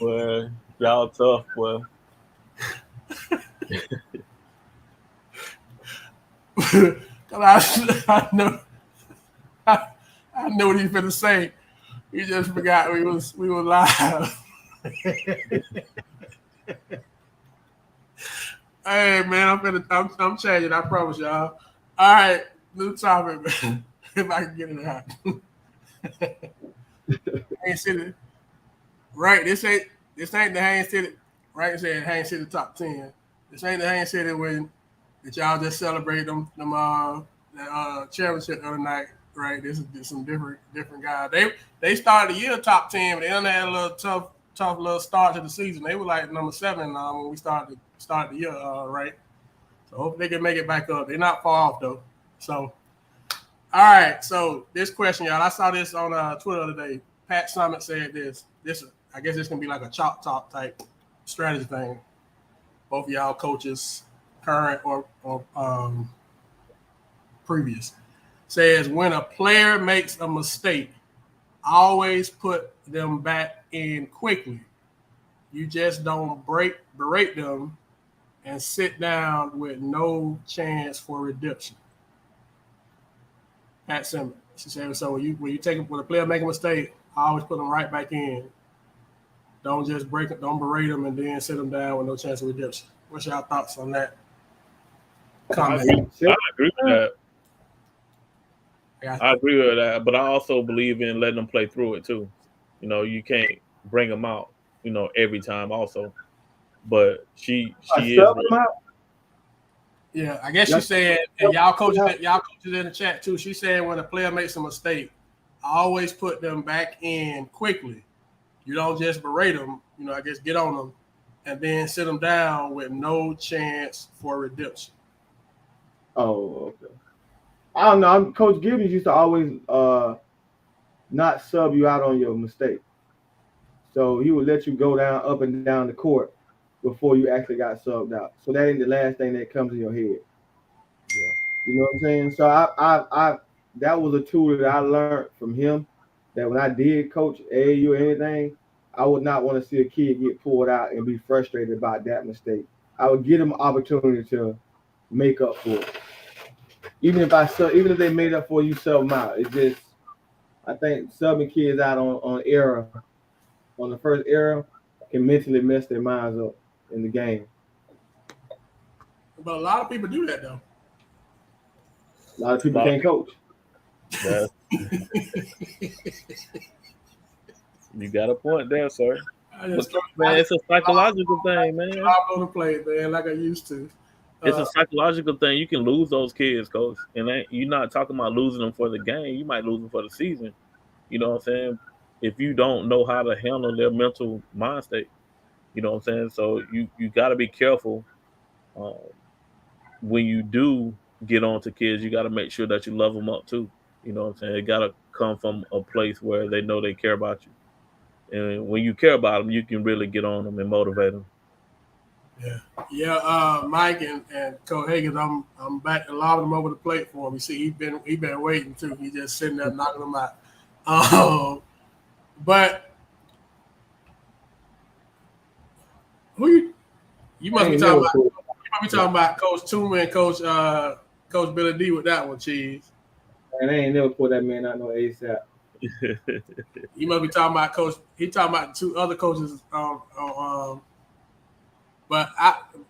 Well, y'all tough, well. I know what he's gonna say. He just forgot we were live. Hey man, I'm changing. I promise y'all. All right, new topic, man. If I can get it out. I ain't seen it. Right. This ain't the Haines City. Right. It said Haines City top 10. This ain't the Haines City when that y'all just celebrate the championship the other night. Right. This is some different guys. They started the year top 10, but they done had a little tough little start to the season. They were like number 7 when we started the year. Right. So hopefully they can make it back up. They're not far off though. So. All right, so this question, y'all. I saw this on Twitter the other day. Pat Summit said this. I guess this can be like a chalk talk type strategy thing. Both of y'all coaches, current or previous, says when a player makes a mistake, always put them back in quickly. You just don't berate them and sit down with no chance for redemption. Pat Simmons. She said, so when a player make a mistake, I always put them right back in. Don't just don't berate them and then sit them down with no chance of redemption. What's y'all thoughts on that comment? I agree with that. I agree with that, but I also believe in letting them play through it too. You can't bring them out, every time also. But she is. Yeah, I guess she said, and y'all coaches in the chat too. She said when a player makes a mistake, I always put them back in quickly. You don't just berate them, I guess get on them, and then sit them down with no chance for redemption. Oh, okay. I don't know. Coach Gibbons used to always not sub you out on your mistake. So he would let you go up and down the court before you actually got subbed out. So that ain't the last thing that comes in your head. Yeah. You know what I'm saying? So I that was a tool that I learned from him. That when I did coach AAU or anything, I would not want to see a kid get pulled out and be frustrated about that mistake. I would give them an opportunity to make up for it. Even if they made up for you, sub them out. It just, I think subbing kids out on the first era, can mentally mess their minds up in the game. But a lot of people do that though. A lot of people can't coach. Yeah. You got a point there, sir. Man, it's a psychological thing, man. I'm on the play, man, like I used to. It's a psychological thing. You can lose those kids, coach, and you're not talking about losing them for the game. You might lose them for the season. You know what I'm saying? If you don't know how to handle their mental mind state, you know what I'm saying? So you got to be careful when you do get on to kids. You got to make sure that you love them up too. You know what I'm saying? It got to come from a place where they know they care about you. And when you care about them, you can really get on them and motivate them. Yeah. Mike and Coach Higgins, I'm back to lobbing them over the plate for him. You see, he been waiting too. He just sitting there knocking them out. But who you must be talking about? You must be talking about Coach Toomer and Coach Billy D with that one, Cheese. And they ain't never put that man out no ASAP. You must be talking about Coach. He talking about 2 other coaches. But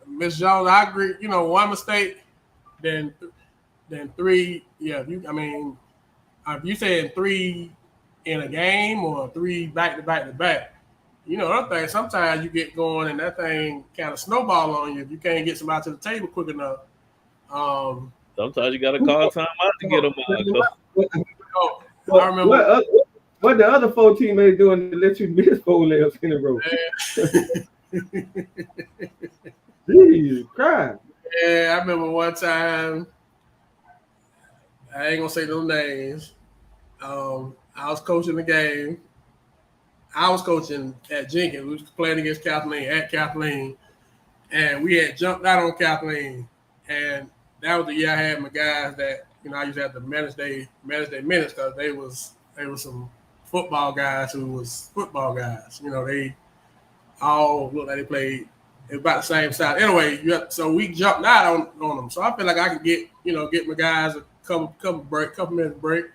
Miss Jones, I agree. One mistake, then 3. Yeah, if you saying 3 in a game or 3 back to back, that thing. Sometimes you get going and that thing kind of snowball on you if you can't get somebody to the table quick enough. Sometimes you got to call time out to get them out. I remember what the other 4 teammates doing to let you miss 4 layups in a row. Jeez, cry. Yeah, I remember one time. I ain't gonna say no names. I was coaching the game. I was coaching at Jenkins. We was playing against Kathleen, and we had jumped out on Kathleen. And that was the year I had my guys that I used to have to manage their minutes because they was some football guys who was football guys. They all looked like they played about the same size. Anyway, so we jumped out on them. So I feel like I could get my guys a couple minutes break.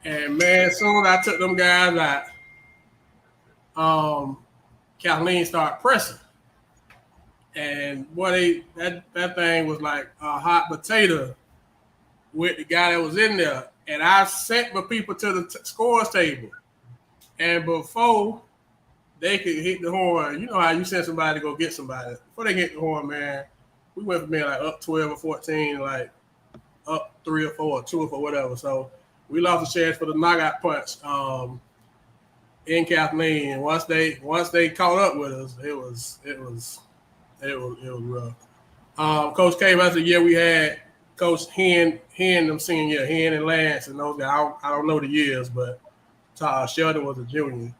And man, as soon as I took them guys out, Kathleen started pressing. And boy, that thing was like a hot potato with the guy that was in there. And I sent my people to the scores table. And before they could hit the horn. You know how you send somebody to go get somebody. Before they hit the horn, man, we went from being like up 12 or 14, like up 3 or 4 or 2 or 4, whatever. So we lost a chance for the knockout punch in Kathleen. And once they caught up with us, it was rough. Coach K, that's the year we had Coach Hen them senior year, Hen and Lance and those guys. I don't know the years, but Sheldon was a junior.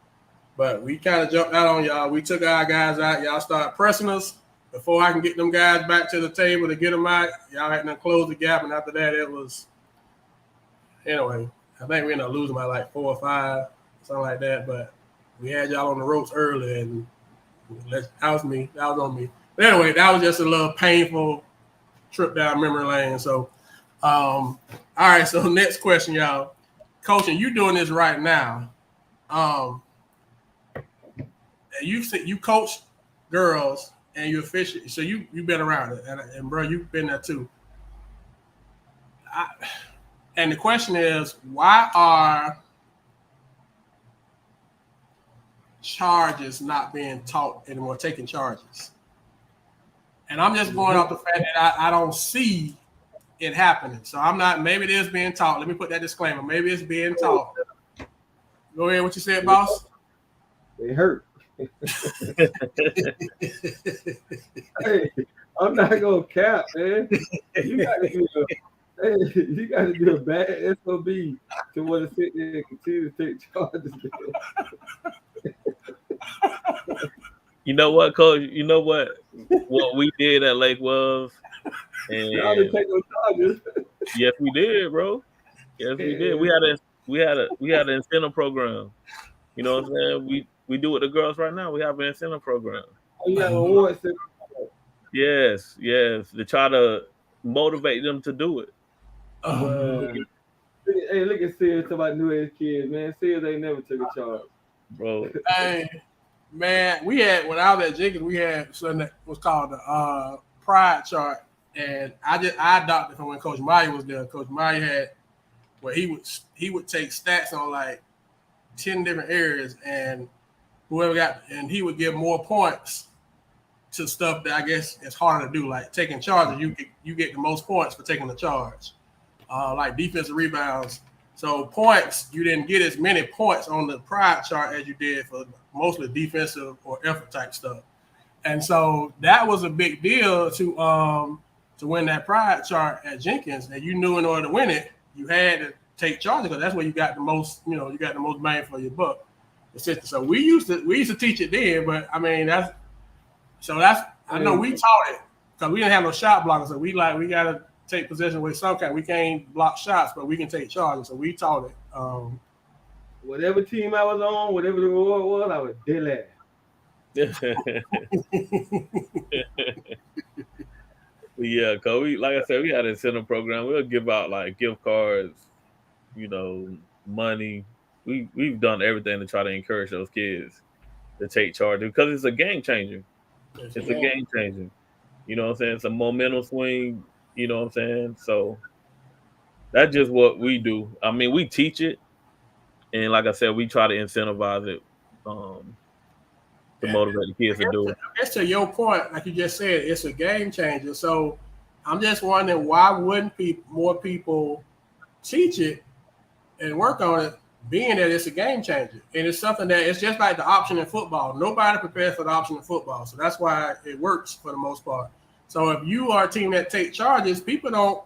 But we kind of jumped out on y'all. We took our guys out. Y'all started pressing us. Before I can get them guys back to the table to get them out, y'all had to close the gap. And after that, it was, anyway, I think we ended up losing by like 4 or 5, something like that. But we had y'all on the ropes early, and that was me. That was on me. But anyway, that was just a little painful trip down memory lane. So, all right. So next question, y'all. Coaching, you doing this right now. You coach girls and you official, so you've been around it, and bro, you've been there too. And the question is, why are charges not being taught anymore? Taking charges, and I'm just going off the fact that I don't see it happening. So I'm not. Maybe it is being taught. Let me put that disclaimer. Maybe it's being taught. Go ahead. What you said, boss? They hurt. Hey, I'm not gonna cap, man. You gotta do a bad SOB to want to sit there and continue to take charges. You know what, Coach? You know what we did at Lake was, Y'all didn't take no charges. Yes, we did, bro. Yes, we did. We had an incentive program. You know what I'm saying? We do with the girls right now. We have an incentive program. Oh, you have awards. Yes, to try to motivate them to do it. Hey, look at Sears talking about new age kids, man. Sears ain't never took a charge, bro. Hey, man, we had when I was at Jenkins, we had something that was called the pride chart, and I adopted from when Coach Meyer was there. Coach Meyer had where he would take stats on like 10 different areas, and he would give more points to stuff that I guess is harder to do, like taking charges. You get the most points for taking the charge, like defensive rebounds. So points, you didn't get as many points on the pride chart as you did for mostly defensive or effort type stuff. And so that was a big deal to win that pride chart at Jenkins. And you knew in order to win it, you had to take charges because that's where you got the most, you got the most bang for your buck. So we used to teach it then, but I mean I know we taught it because we didn't have no shot blockers. So we gotta take possession with some kind. We can't block shots, but we can take charges. So we taught it. Whatever team I was on, whatever the reward was, I was dead Yeah, cause like I said, we had an incentive program. We'll give out like gift cards, money. We've done everything to try to encourage those kids to take charge because it's a game changer. It's a game changer. You know what I'm saying? It's a momentum swing. You know what I'm saying? So that's just what we do. I mean, we teach it, and like I said, we try to incentivize it to motivate the kids to do it. I guess to your point, like you just said, it's a game changer. So I'm just wondering why wouldn't more people teach it and work on it, being that it's a game changer. And it's something that it's just like the option in football. Nobody prepares for the option in football. So that's why it works for the most part. So if you are a team that take charges, people don't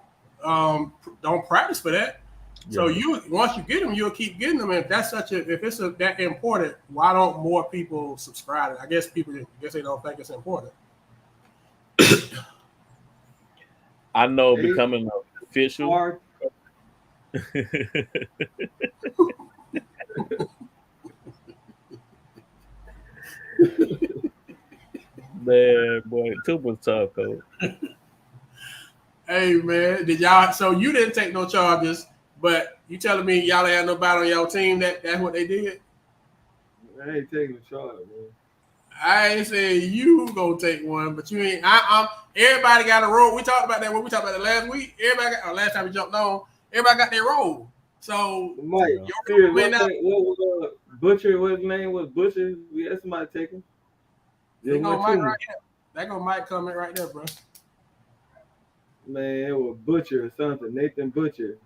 practice for that. Yeah. So once you get them, you'll keep getting them. And if that's if it's that important, why don't more people subscribe? I guess they don't think it's important. I know becoming official. Man, boy, Tup was tough, Coach. Hey, man, did y'all? So you didn't take no charges, but you telling me y'all ain't had nobody on your team that's what they did? I ain't taking a charge, man. I ain't saying you gonna take one, but you ain't. Everybody got a role. We talked about that when we talked about it last week. Last time we jumped on, everybody got their role. So Mike, Yeah. your serious, win out. what was Butcher? What his name was Butcher? We had somebody take him. They Just go went Mike to me. right there. That go Mike coming right there, bro. Man, it was Butcher or something. Nathan Butcher,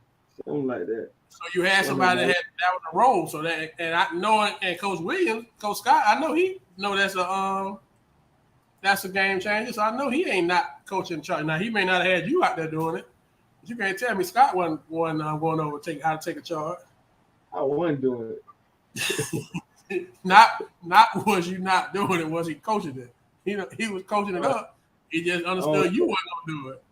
something like that. So you had One of somebody them. that was a role. So that and I knowing and Coach Williams, Coach Scott, I know he know that's a game changer. So I know he ain't not coaching charge. Now he may not have had you out there doing it, but you can't tell me Scott wasn't going over to take how to take a charge. I wasn't doing it. Not was you not doing it, was he coaching it? He was coaching it Uh, up. He just I don't understood you wasn't gonna do it.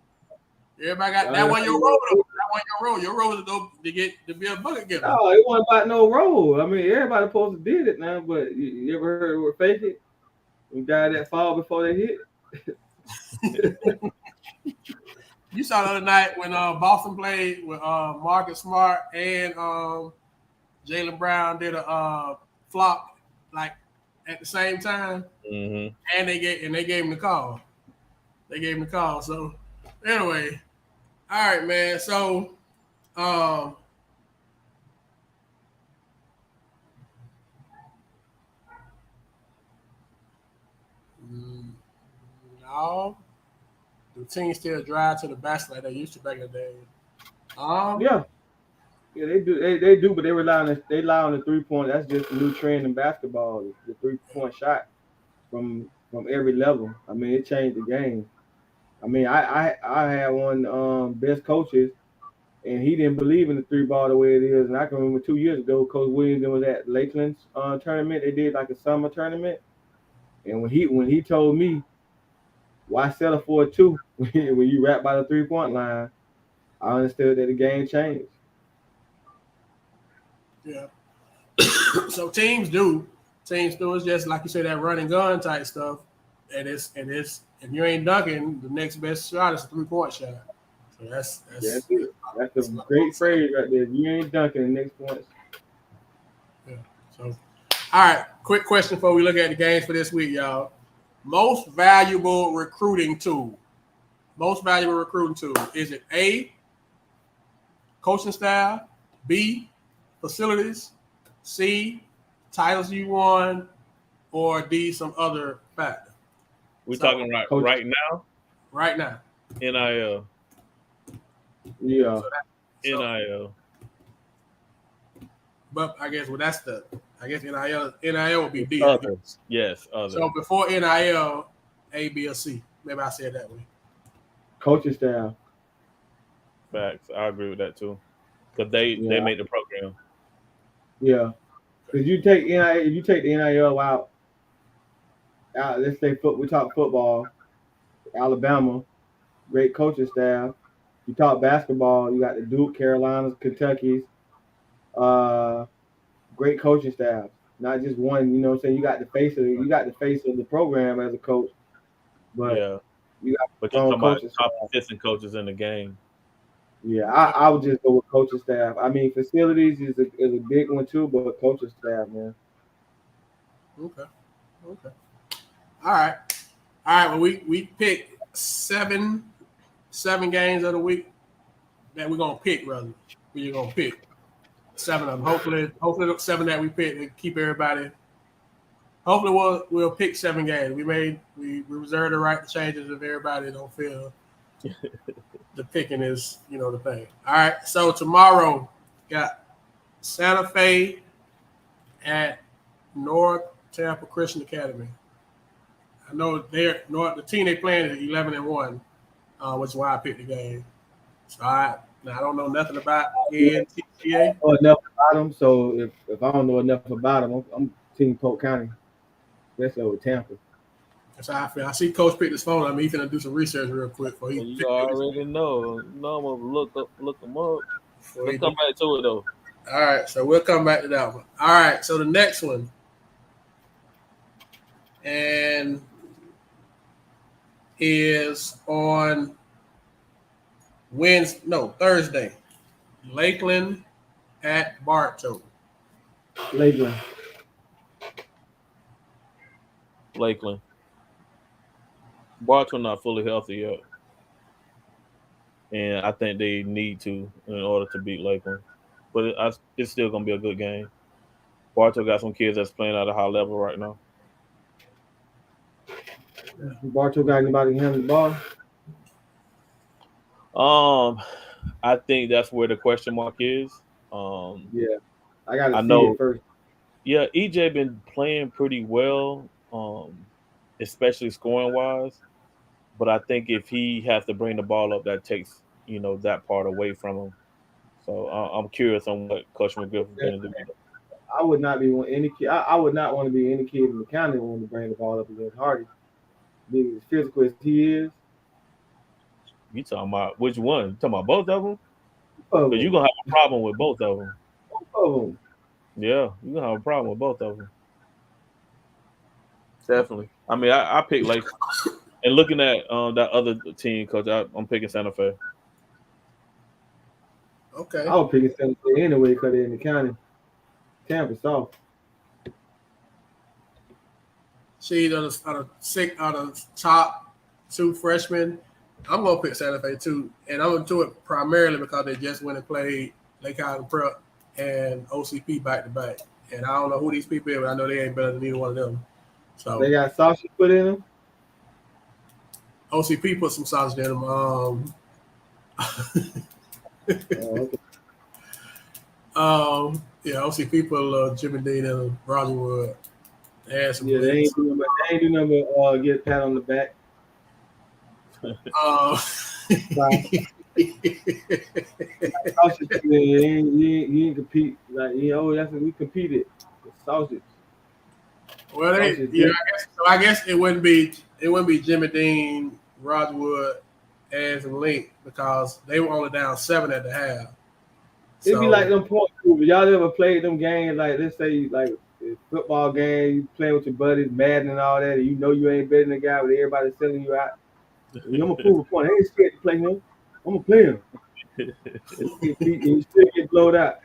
Everybody got that I, one your role though. That one your role. Your role is to get to be a bucket getter. no, it wasn't about no role. I mean, everybody supposed to did it now, but you ever heard of fake it? The guy that fall before they hit. You saw the other night when Boston played with Marcus Smart and Jaylen Brown did a flop like at the same time, Mm-hmm. and they gave him the call. They gave him the call. So anyway, all right, man. So um, no, the team still drive to the basket like they used to back in the day. Yeah, yeah, they do. They do, but they rely on the 3 point. That's just a new trend in basketball. The 3 point shot from every level. I mean, it changed the game. I mean, I had one best coaches, and he didn't believe in the three ball the way it is. And I can remember 2 years ago, Coach Williams was at Lakeland's tournament. They did like a summer tournament, and when he told me why settle for a two when you rap by the 3 point line, I understood that the game changed. Yeah. So teams do it's just like you say that run and gun type stuff, and it's if you ain't dunking, the next best shot is a 3 point shot. So Yeah, that's it. That's a great phrase right there. If you ain't dunking the next points. yeah. So all right, quick question before we look at the games for this week, y'all. Most valuable recruiting tool. Most valuable recruiting tool. Is it A, coaching staff, B, facilities, C, titles you won, or D, some other factor? We So talking Coach, right now. right now. NIL, yeah, So that so NIL. but I guess I guess NIL would be D, I Other, guess. yes, other. So before NIL, A, B, or C. Maybe I said that way. coaching staff. Facts. I agree with that too. Cause they Yeah, made the program. yeah. Because you take NIL, if you take the NIL out, let's say we talk football, Alabama, great coaching staff. You talk basketball, you got the Duke, Carolinas, Kentucky's, uh, great coaching staff. Not just one, you know what I'm saying? You got the face of the program as a coach, but Yeah, you got but you're strong talking about coaching top staff. assistant coaches in the game. Yeah, I would just go with coaching staff. I mean, facilities is a big one too, but coaching staff, man. Okay. Okay. All right. All right. Well, we picked seven games of the week that we're gonna pick, rather. We're gonna pick seven of them. Hopefully the seven that we pick will keep everybody. Hopefully we'll pick 7 games. We reserve the right to changes if everybody don't feel the picking is the thing. All right. So tomorrow got Santa Fe at North Tampa Christian Academy. I know the team they playing is 11-1, which is why I picked the game. So now I don't know nothing about NTCA. Know enough about them, so if I don't know enough about them, I'm Team Polk County, especially over Tampa. That's how I feel. I see Coach pick his phone. I mean, he's gonna do some research real quick before he Well, you pick his already know. No, I'm gonna look them up. before he Let's do. come back to it though. All right, so we'll come back to that one. All right, so the next one, and is on Thursday. Lakeland at Bartow. Lakeland. Lakeland. Barton not fully healthy yet, and I think they need to in order to beat Lakeland. but it's still gonna be a good game. Bartow got some kids that's playing at a high level right now. Bartow got anybody handle the ball? I think that's where the question mark is. Um, Yeah, I got to I see it know, first. yeah, EJ been playing pretty well, especially scoring wise. But I think if he has to bring the ball up, that takes that part away from him. So I'm curious on what Coach McGriff is Yeah, going to do. I would not be want any kid. I would not want to be any kid in the county that want to bring the ball up against Hardy. Being as physical as he is, You talking about which one? You talking about both of them? both of Because you're them, gonna have a problem with both of them. both of them. Yeah, you're gonna have a problem with both of them. Definitely. I mean, I picked Lake, and looking at that other team, coach, I'm picking Santa Fe. Okay. I would pick it San Jose anyway because they're in the county. Tampa soft. She's out of top two freshmen. I'm gonna pick Santa Fe too, and I'm gonna do it primarily because they just went and played Lake Island Prep and OCP back to back. And I don't know who these people are, but I know they ain't better than either one of them. They So got sausage put in them. OCP put some sausage in them. Oh, okay. Yeah, OCP put a little Jimmy Dean and Roger Wood. They had some Yeah, they links. ain't doing they ain't do nothing but get a pat on the back. Uh, Sausage, man, you ain't compete like that's what we competed. It's sausage. well, Sausage yeah, good. I guess it wouldn't be Jimmy Dean, Roger Wood, and some Link because they were only down 7 at the half. It'd be So like them point movers. Y'all ever played them games like let's say like a football game, you playing with your buddies, Madden and all that, and you know you ain't better than the guy, but everybody's selling you out. I'm gonna prove a point. I ain't scared to play him. I'm gonna play him. And you get beat and you still get blowed out.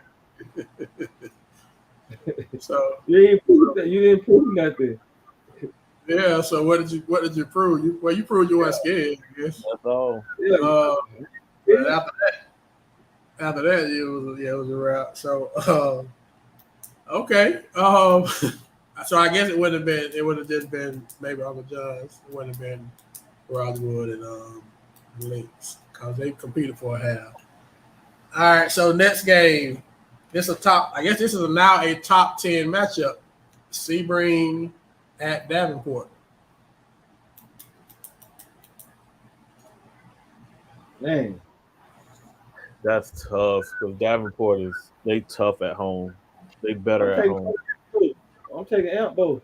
so You ain't prove that. You didn't prove nothing. yeah. So what did you prove? You proved you weren't scared. I guess. That's all. Yeah. But after that, it was a wrap. So okay. So I guess it would have just been maybe Uncle John's. It wouldn't have been Rosewood and Lynx because they competed for a half. All right, so next game, this is now a top 10 matchup. Sebring at Davenport. Man, That's tough because Davenport they tough at home. They better at home. I'm taking Amp both.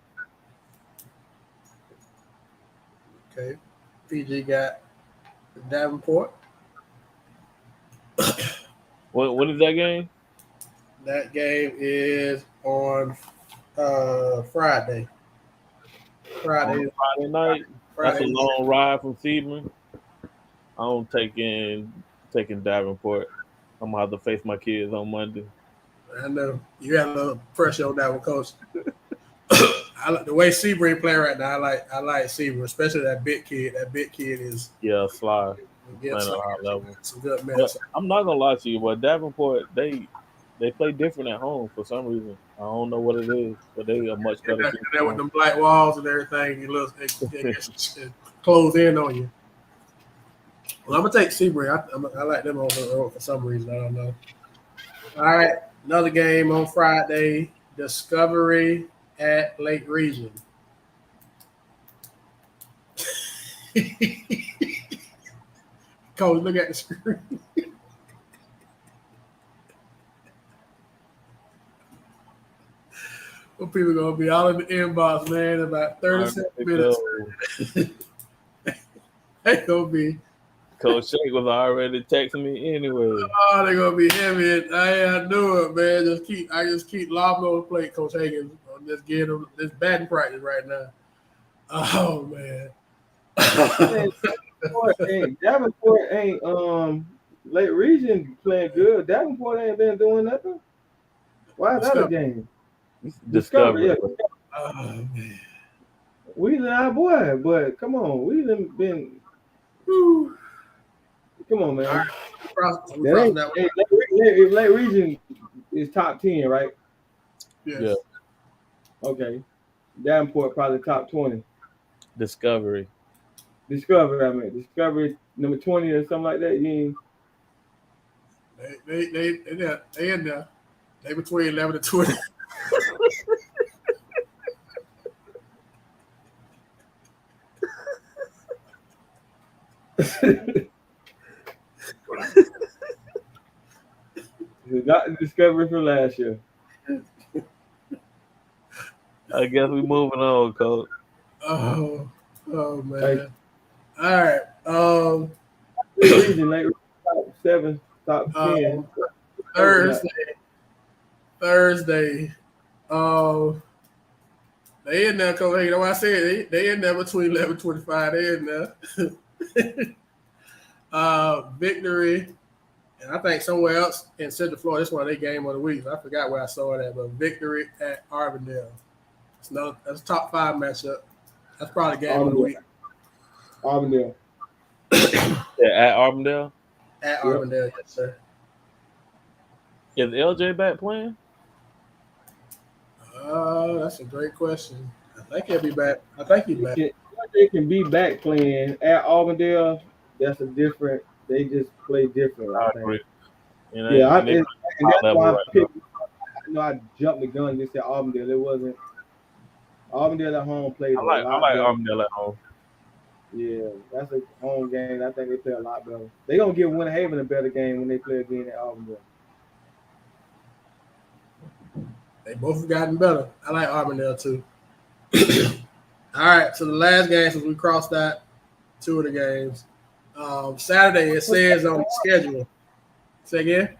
Okay, PG got Davenport. When is that game? That game is on Friday. Friday night. That's a long ride from Sebring. I'm taking Davenport. I'm gonna have to face my kids on Monday. I know you had a little pressure on that one, Coach. I like the way Sebring playing right now. I like Sebring, especially that big kid. That big kid is Sly getting playing at a high level. some good But minutes. I'm not gonna lie to you, but Davenport they play different at home for some reason. I don't know what it is, but they are much better. There with them black walls and everything, it close in on you. Well, I'm gonna take Sebring. I like them over the road for some reason. I don't know. All right, another game on Friday. Discovery at Lake Region. Coach, look at the screen. Well, people gonna be all in the inbox, man, in about 37 minutes. They gonna be. Coach Shake was already texting me anyway. Oh, they're gonna be heavy. I knew it, man. I just keep lobbing on the plate, Coach Hagan. I'm just getting them this batting practice right now. Oh man. Davenport ain't Lake Region playing good. Davenport ain't been doing nothing. Why is that a game? Discovery. Yeah. Oh man. We our boy, but come on, we done been. Come on, man. All right. If Lake Region is top 10, right? Yes. Yeah. Okay. Davenport probably top 20. Discovery. Discovery number 20 or something like that. You ain't, They in there. They between 11 and 20. not the Discovery from last year. I guess we moving on, coach. Oh, oh Like man. All right. reason, like top 7, top 10. Um, Thursday. Um, they in there, Coach. You know what I said? They in there between 11 and 25. They in there. Victory. And I think somewhere else in Central Florida, this one of their game of the week. I forgot where I saw that, but Victory at Arvindale. That's a top 5 matchup. That's probably game of the week. Auburndale. Yeah, at Auburndale. At Arvindale, yes, sir. Is LJ back playing? That's a great question. I think he'll be back. I think he's back. They can be back playing at Auburndale. That's a different. They just play different. I think. agree. You know, Yeah, and they and high that's level why I right picked. I know I jumped the gun and just said Auburndale. It wasn't Auburndale at home played I a like lot better. Auburndale at home. Yeah, that's a home game. I think they play a lot better. They gonna give Winter Haven a better game when they play again at Auburndale. They both have gotten better. I like Arvindale too. All right, so the last game, since we crossed out 2 of the games. Saturday, it says on the schedule. Say again?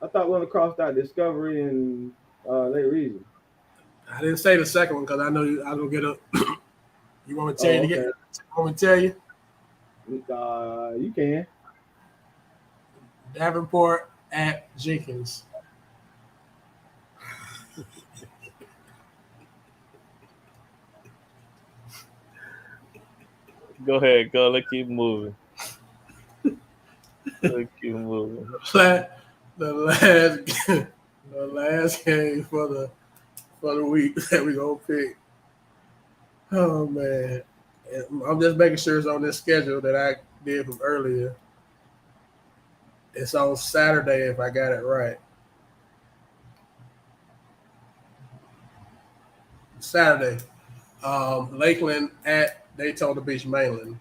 I thought we were gonna cross out Discovery and Lake Region. I didn't say the second one because I know I don't get a. You want me to tell you? Okay. You want me to tell you? You can. Davenport at Jenkins. Go ahead, go. Let's keep moving. Let's keep moving. The last game for the week that we gonna pick. Oh man, I'm just making sure it's on this schedule that I did from earlier. It's on Saturday if I got it right. Saturday, Lakeland at Daytona Beach Mainland.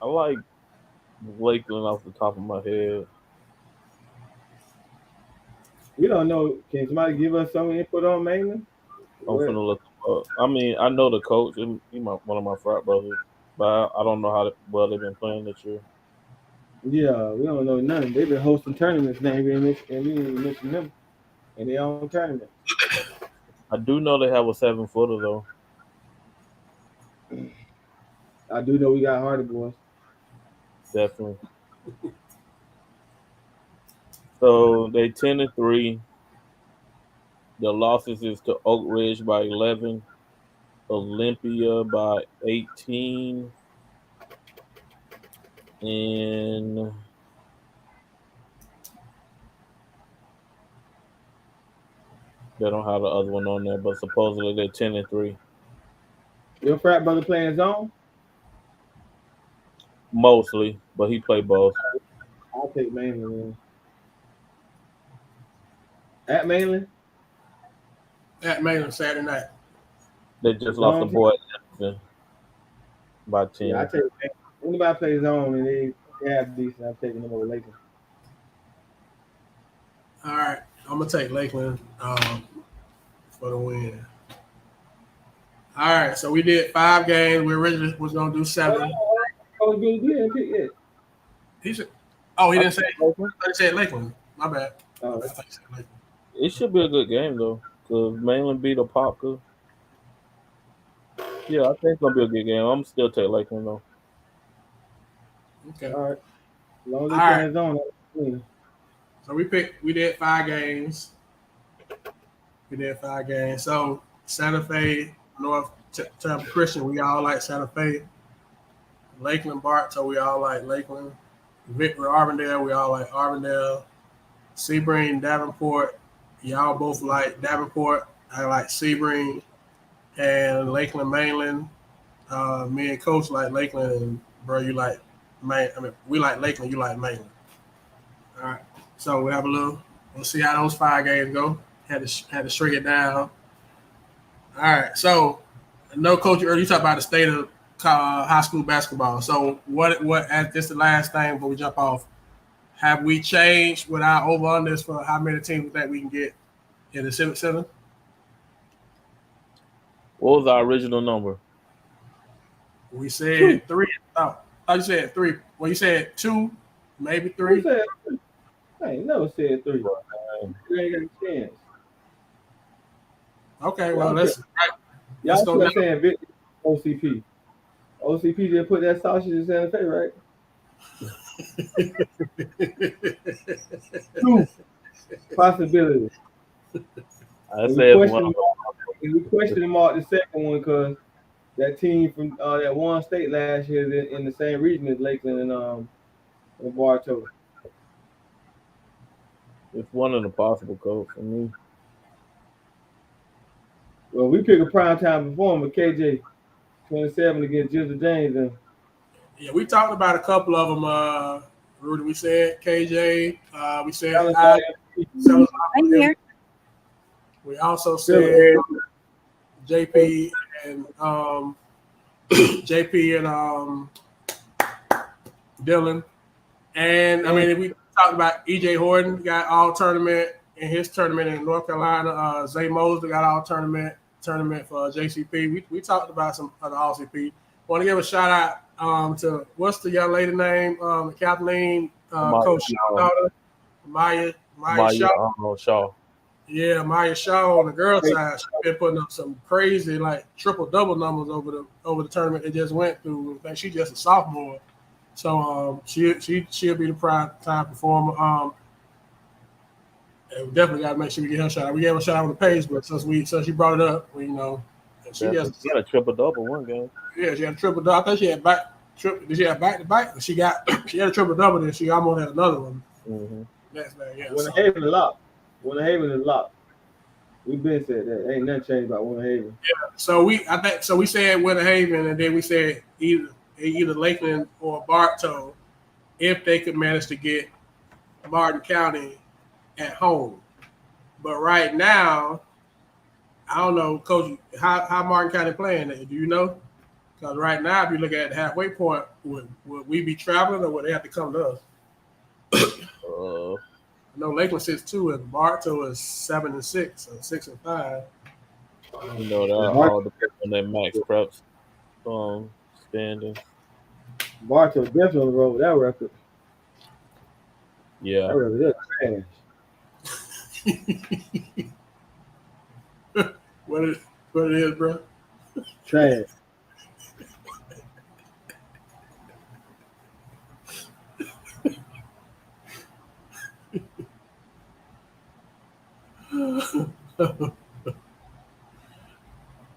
I like Lakeland off the top of my head. We don't know. Can somebody give us some input on Mainland? I'm finna look him up. I mean, I know the coach. He one of my frat brothers, but I don't know how well they've been playing this year. Yeah, we don't know nothing. They've been hosting tournaments now, and we didn't even mention them in their own tournament. I do know they have a 7-footer though. I do know we got Hardy boys. Definitely. So they 10-3. The losses is to Oak Ridge by 11, Olympia by 18, and they don't have the other one on there, but supposedly they're 10-3. Your frat brother playing zone? Mostly, but he played both. I'll take Mainland. Man. At Mainland? At Mainland Saturday night. They just lost the boy at Jefferson by 10. Yeah, I take Mainland. Anybody plays zone and they have decent, I'm taking them over Lakeland. All right, I'm gonna take Lakeland for the win. All right, so we did 5 games. We originally was gonna do 7. Oh, you didn't pick it. He said, "Oh, he didn't say. Lakeland. He said Lakeland. My bad. Oh, I thought he said Lakeland. It should be a good game though, because Mainland beat Apopka. Yeah, I think it's gonna be a good game. I'm still take Lakeland though. Okay. all right. As long as All they right. playing zone. So we did 5 games. So Santa Fe, North Tampa Christian, we all like Santa Fe. Lakeland Bartow, we all like Lakeland. Victory Arvindale, we all like Arvindale. Sebring, Davenport. Y'all both like Davenport. I like Sebring and Lakeland Mainland. Me and Coach like Lakeland, and bro, you like Main. I mean, we like Lakeland. You like Mainland. All right. So we have a little. We'll see how those 5 games go. Had to shrink it down. All right. So, no, Coach. Earlier you talked about the state of high school basketball. So what? As this the last thing before we jump off. Have we changed with our over unders for how many teams that we can get in the Civic Center? What was our original number? We said 3. Oh, you said 3. Well, you said 2, maybe 3. I ain't never said 3. You ain't got a chance. Okay, well, let's Y'all go still saying Victor OCP. OCP just put that sausage in Santa Fe, right? 2 possibilities. I said we questioned him out the second one because that team from that one state last year is in the same region as Lakeland and Bartow. It's one of the possible, Coach. I mean, well, we pick a prime time performer, KJ 27 against Jizzle James. And yeah, we talked about a couple of them. Rudy, we said KJ. We said I'm here. We also said JP and Dylan. And I mean, we talked about EJ Horton got all tournament in his tournament in North Carolina. Zay Mosley got all tournament for JCP. We talked about some other RCP. Want to give a shout out to what's the young lady name? Kathleen, Coach Shaw's daughter, Maya Shaw. Yeah, Maya Shaw on the girls' side. She's been putting up some crazy like triple-double numbers over the tournament they just went through. I think she's just a sophomore, so she'll be the prime time performer. And we definitely got to make sure we get her a shout out. We gave her a shout out on the page, but since she brought it up, she had a triple-double one game. Yeah, she had a triple-double. I think she had did she have back-to-back? She had a triple-double, then she almost had another one. Mm-hmm. Next man, yeah. Winter Haven is locked. Winter Haven is locked. We've been said that. Ain't nothing changed about Winter Haven. Yeah. So we said Winter Haven, and then we said either Lakeland or Bartow if they could manage to get Martin County at home. But right now, I don't know, Coach, how Martin County playing that? Do you know? Because right now, if you look at the halfway point, would we be traveling or would they have to come to us? I know Lakeland 6-2 and Bartow is 7-6, or 6-5. You know that all depends on that max preps standing. Bartow definitely on the road with that record. Yeah. That record is trash. What it is, bro? Trash.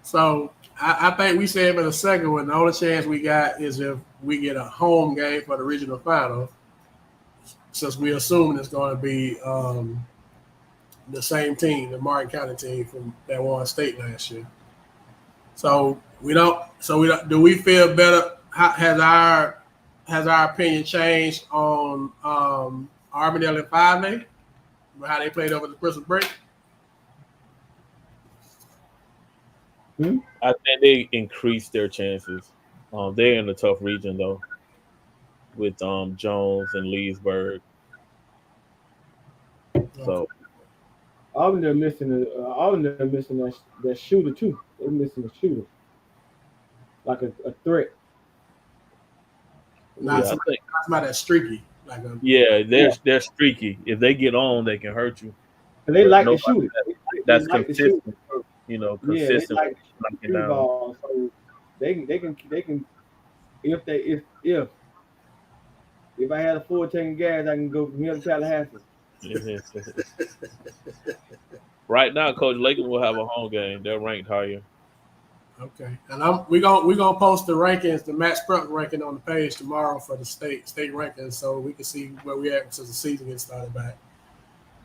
So I think we said for the second one, the only chance we got is if we get a home game for the regional final, since we assuming it's going to be the same team, the Martin County team from that won state last year. So we don't. Do we feel better? Has our opinion changed on Armadale and 5A? How they played over the Christmas break? I think they increased their chances. They're in a tough region though, with Jones and Leesburg. So Auburn they're missing that shooter too. They're missing a shooter, like a threat. Not somebody that's streaky. They're streaky. If they get on, they can hurt you. And they like to shoot. That's consistent. Consistent. Yeah, they like ball, so they can if I had a full tank of gas, I can go from here to Tallahassee. Right now, Coach Lakeland will have a home game. They're ranked higher. Okay, and we gonna post the rankings, the max prep ranking on the page tomorrow for the state rankings, so we can see where we at since the season gets started back.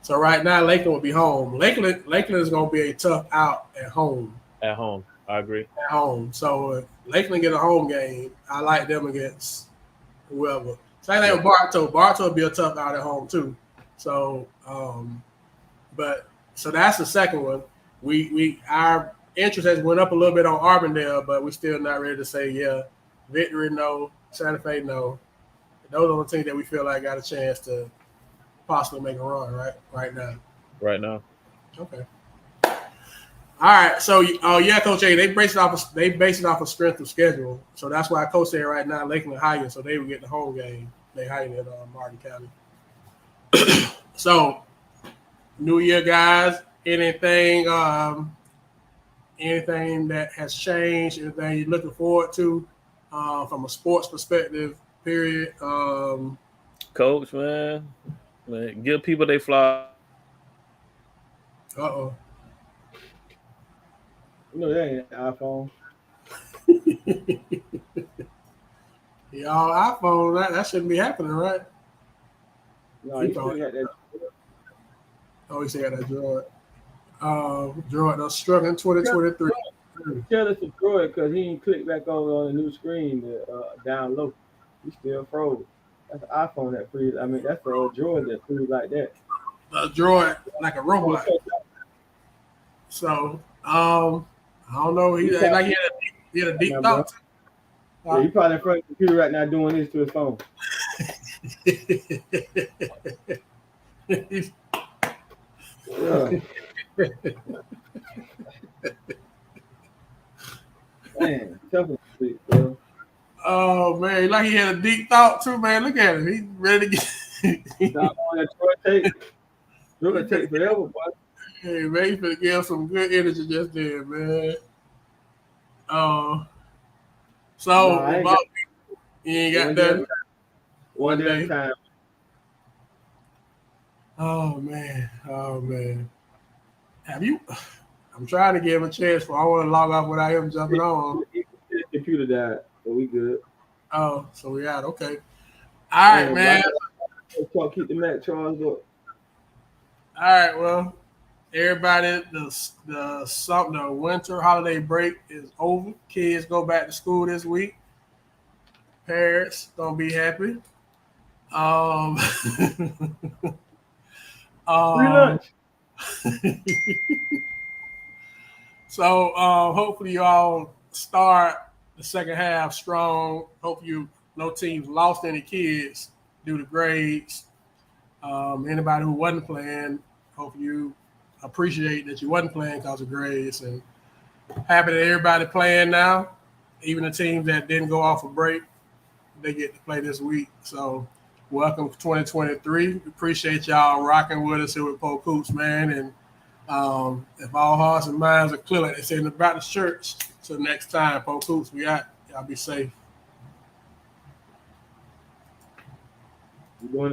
So right now, Lakeland will be home. Lakeland is going to be a tough out at home. At home, I agree. At home. So if Lakeland get a home game, I like them against whoever. Same thing with Bartow. Bartow will be a tough out at home too. So, but so that's the second one. We our interest has went up a little bit on Arbondale, but we're still not ready to say victory no, Santa Fe no. Those are the teams that we feel like got a chance to possibly make a run right now. Right now. Okay. All right. So Coach A, they base it off of strength of schedule. So that's why Coach said right now Lakeland higher, so they would get the home game. They higher than Martin County. So New Year guys, anything that has changed, anything you're looking forward to from a sports perspective, period. Coach, man, give people they fly. Uh-oh. You know that ain't an iPhone. Y'all iPhone, that shouldn't be happening, right? No, you still got that. Oh, he said that Droid. Droid, they're struggling 2023. Tell us to Droid because he ain't clicked back on the new screen down low. He still froze. That's an iPhone that freeze. I mean, that's the old Droid that freeze like that. A Droid, like a robot. So, I don't know. He had a deep thought. Yeah, he probably in front of the computer right now doing this to his phone. Yeah. Man, tough to sleep, bro. Oh man, like he had a deep thought too, man. Look at him. He's ready to get. Stop on that Troy tape. Troy tape forever, boy. Hey man, you finna give him some good energy just there, man. So Nah, you ain't got nothing. One day at a time. Oh man. Have you? I'm trying to give him a chance. I want to log off without him jumping on. His computer died, so we good. Oh, so we out. Okay. All right, man. Keep the Mac charged up. All right. Well, everybody, the winter holiday break is over. Kids go back to school this week. Parents gonna be happy. Free lunch. So hopefully you all start the second half strong. Hope no teams lost any kids due to grades. Anybody who wasn't playing, hope you appreciate that you wasn't playing because of grades, and happy that everybody playing now. Even the teams that didn't go off a break, they get to play this week. So welcome to 2023. We appreciate y'all rocking with us here with Polk Hoops, man. And if all hearts and minds are clear, like they say in the Baptist church, till next time, Polk Hoops, we out. Y'all be safe. You doing it?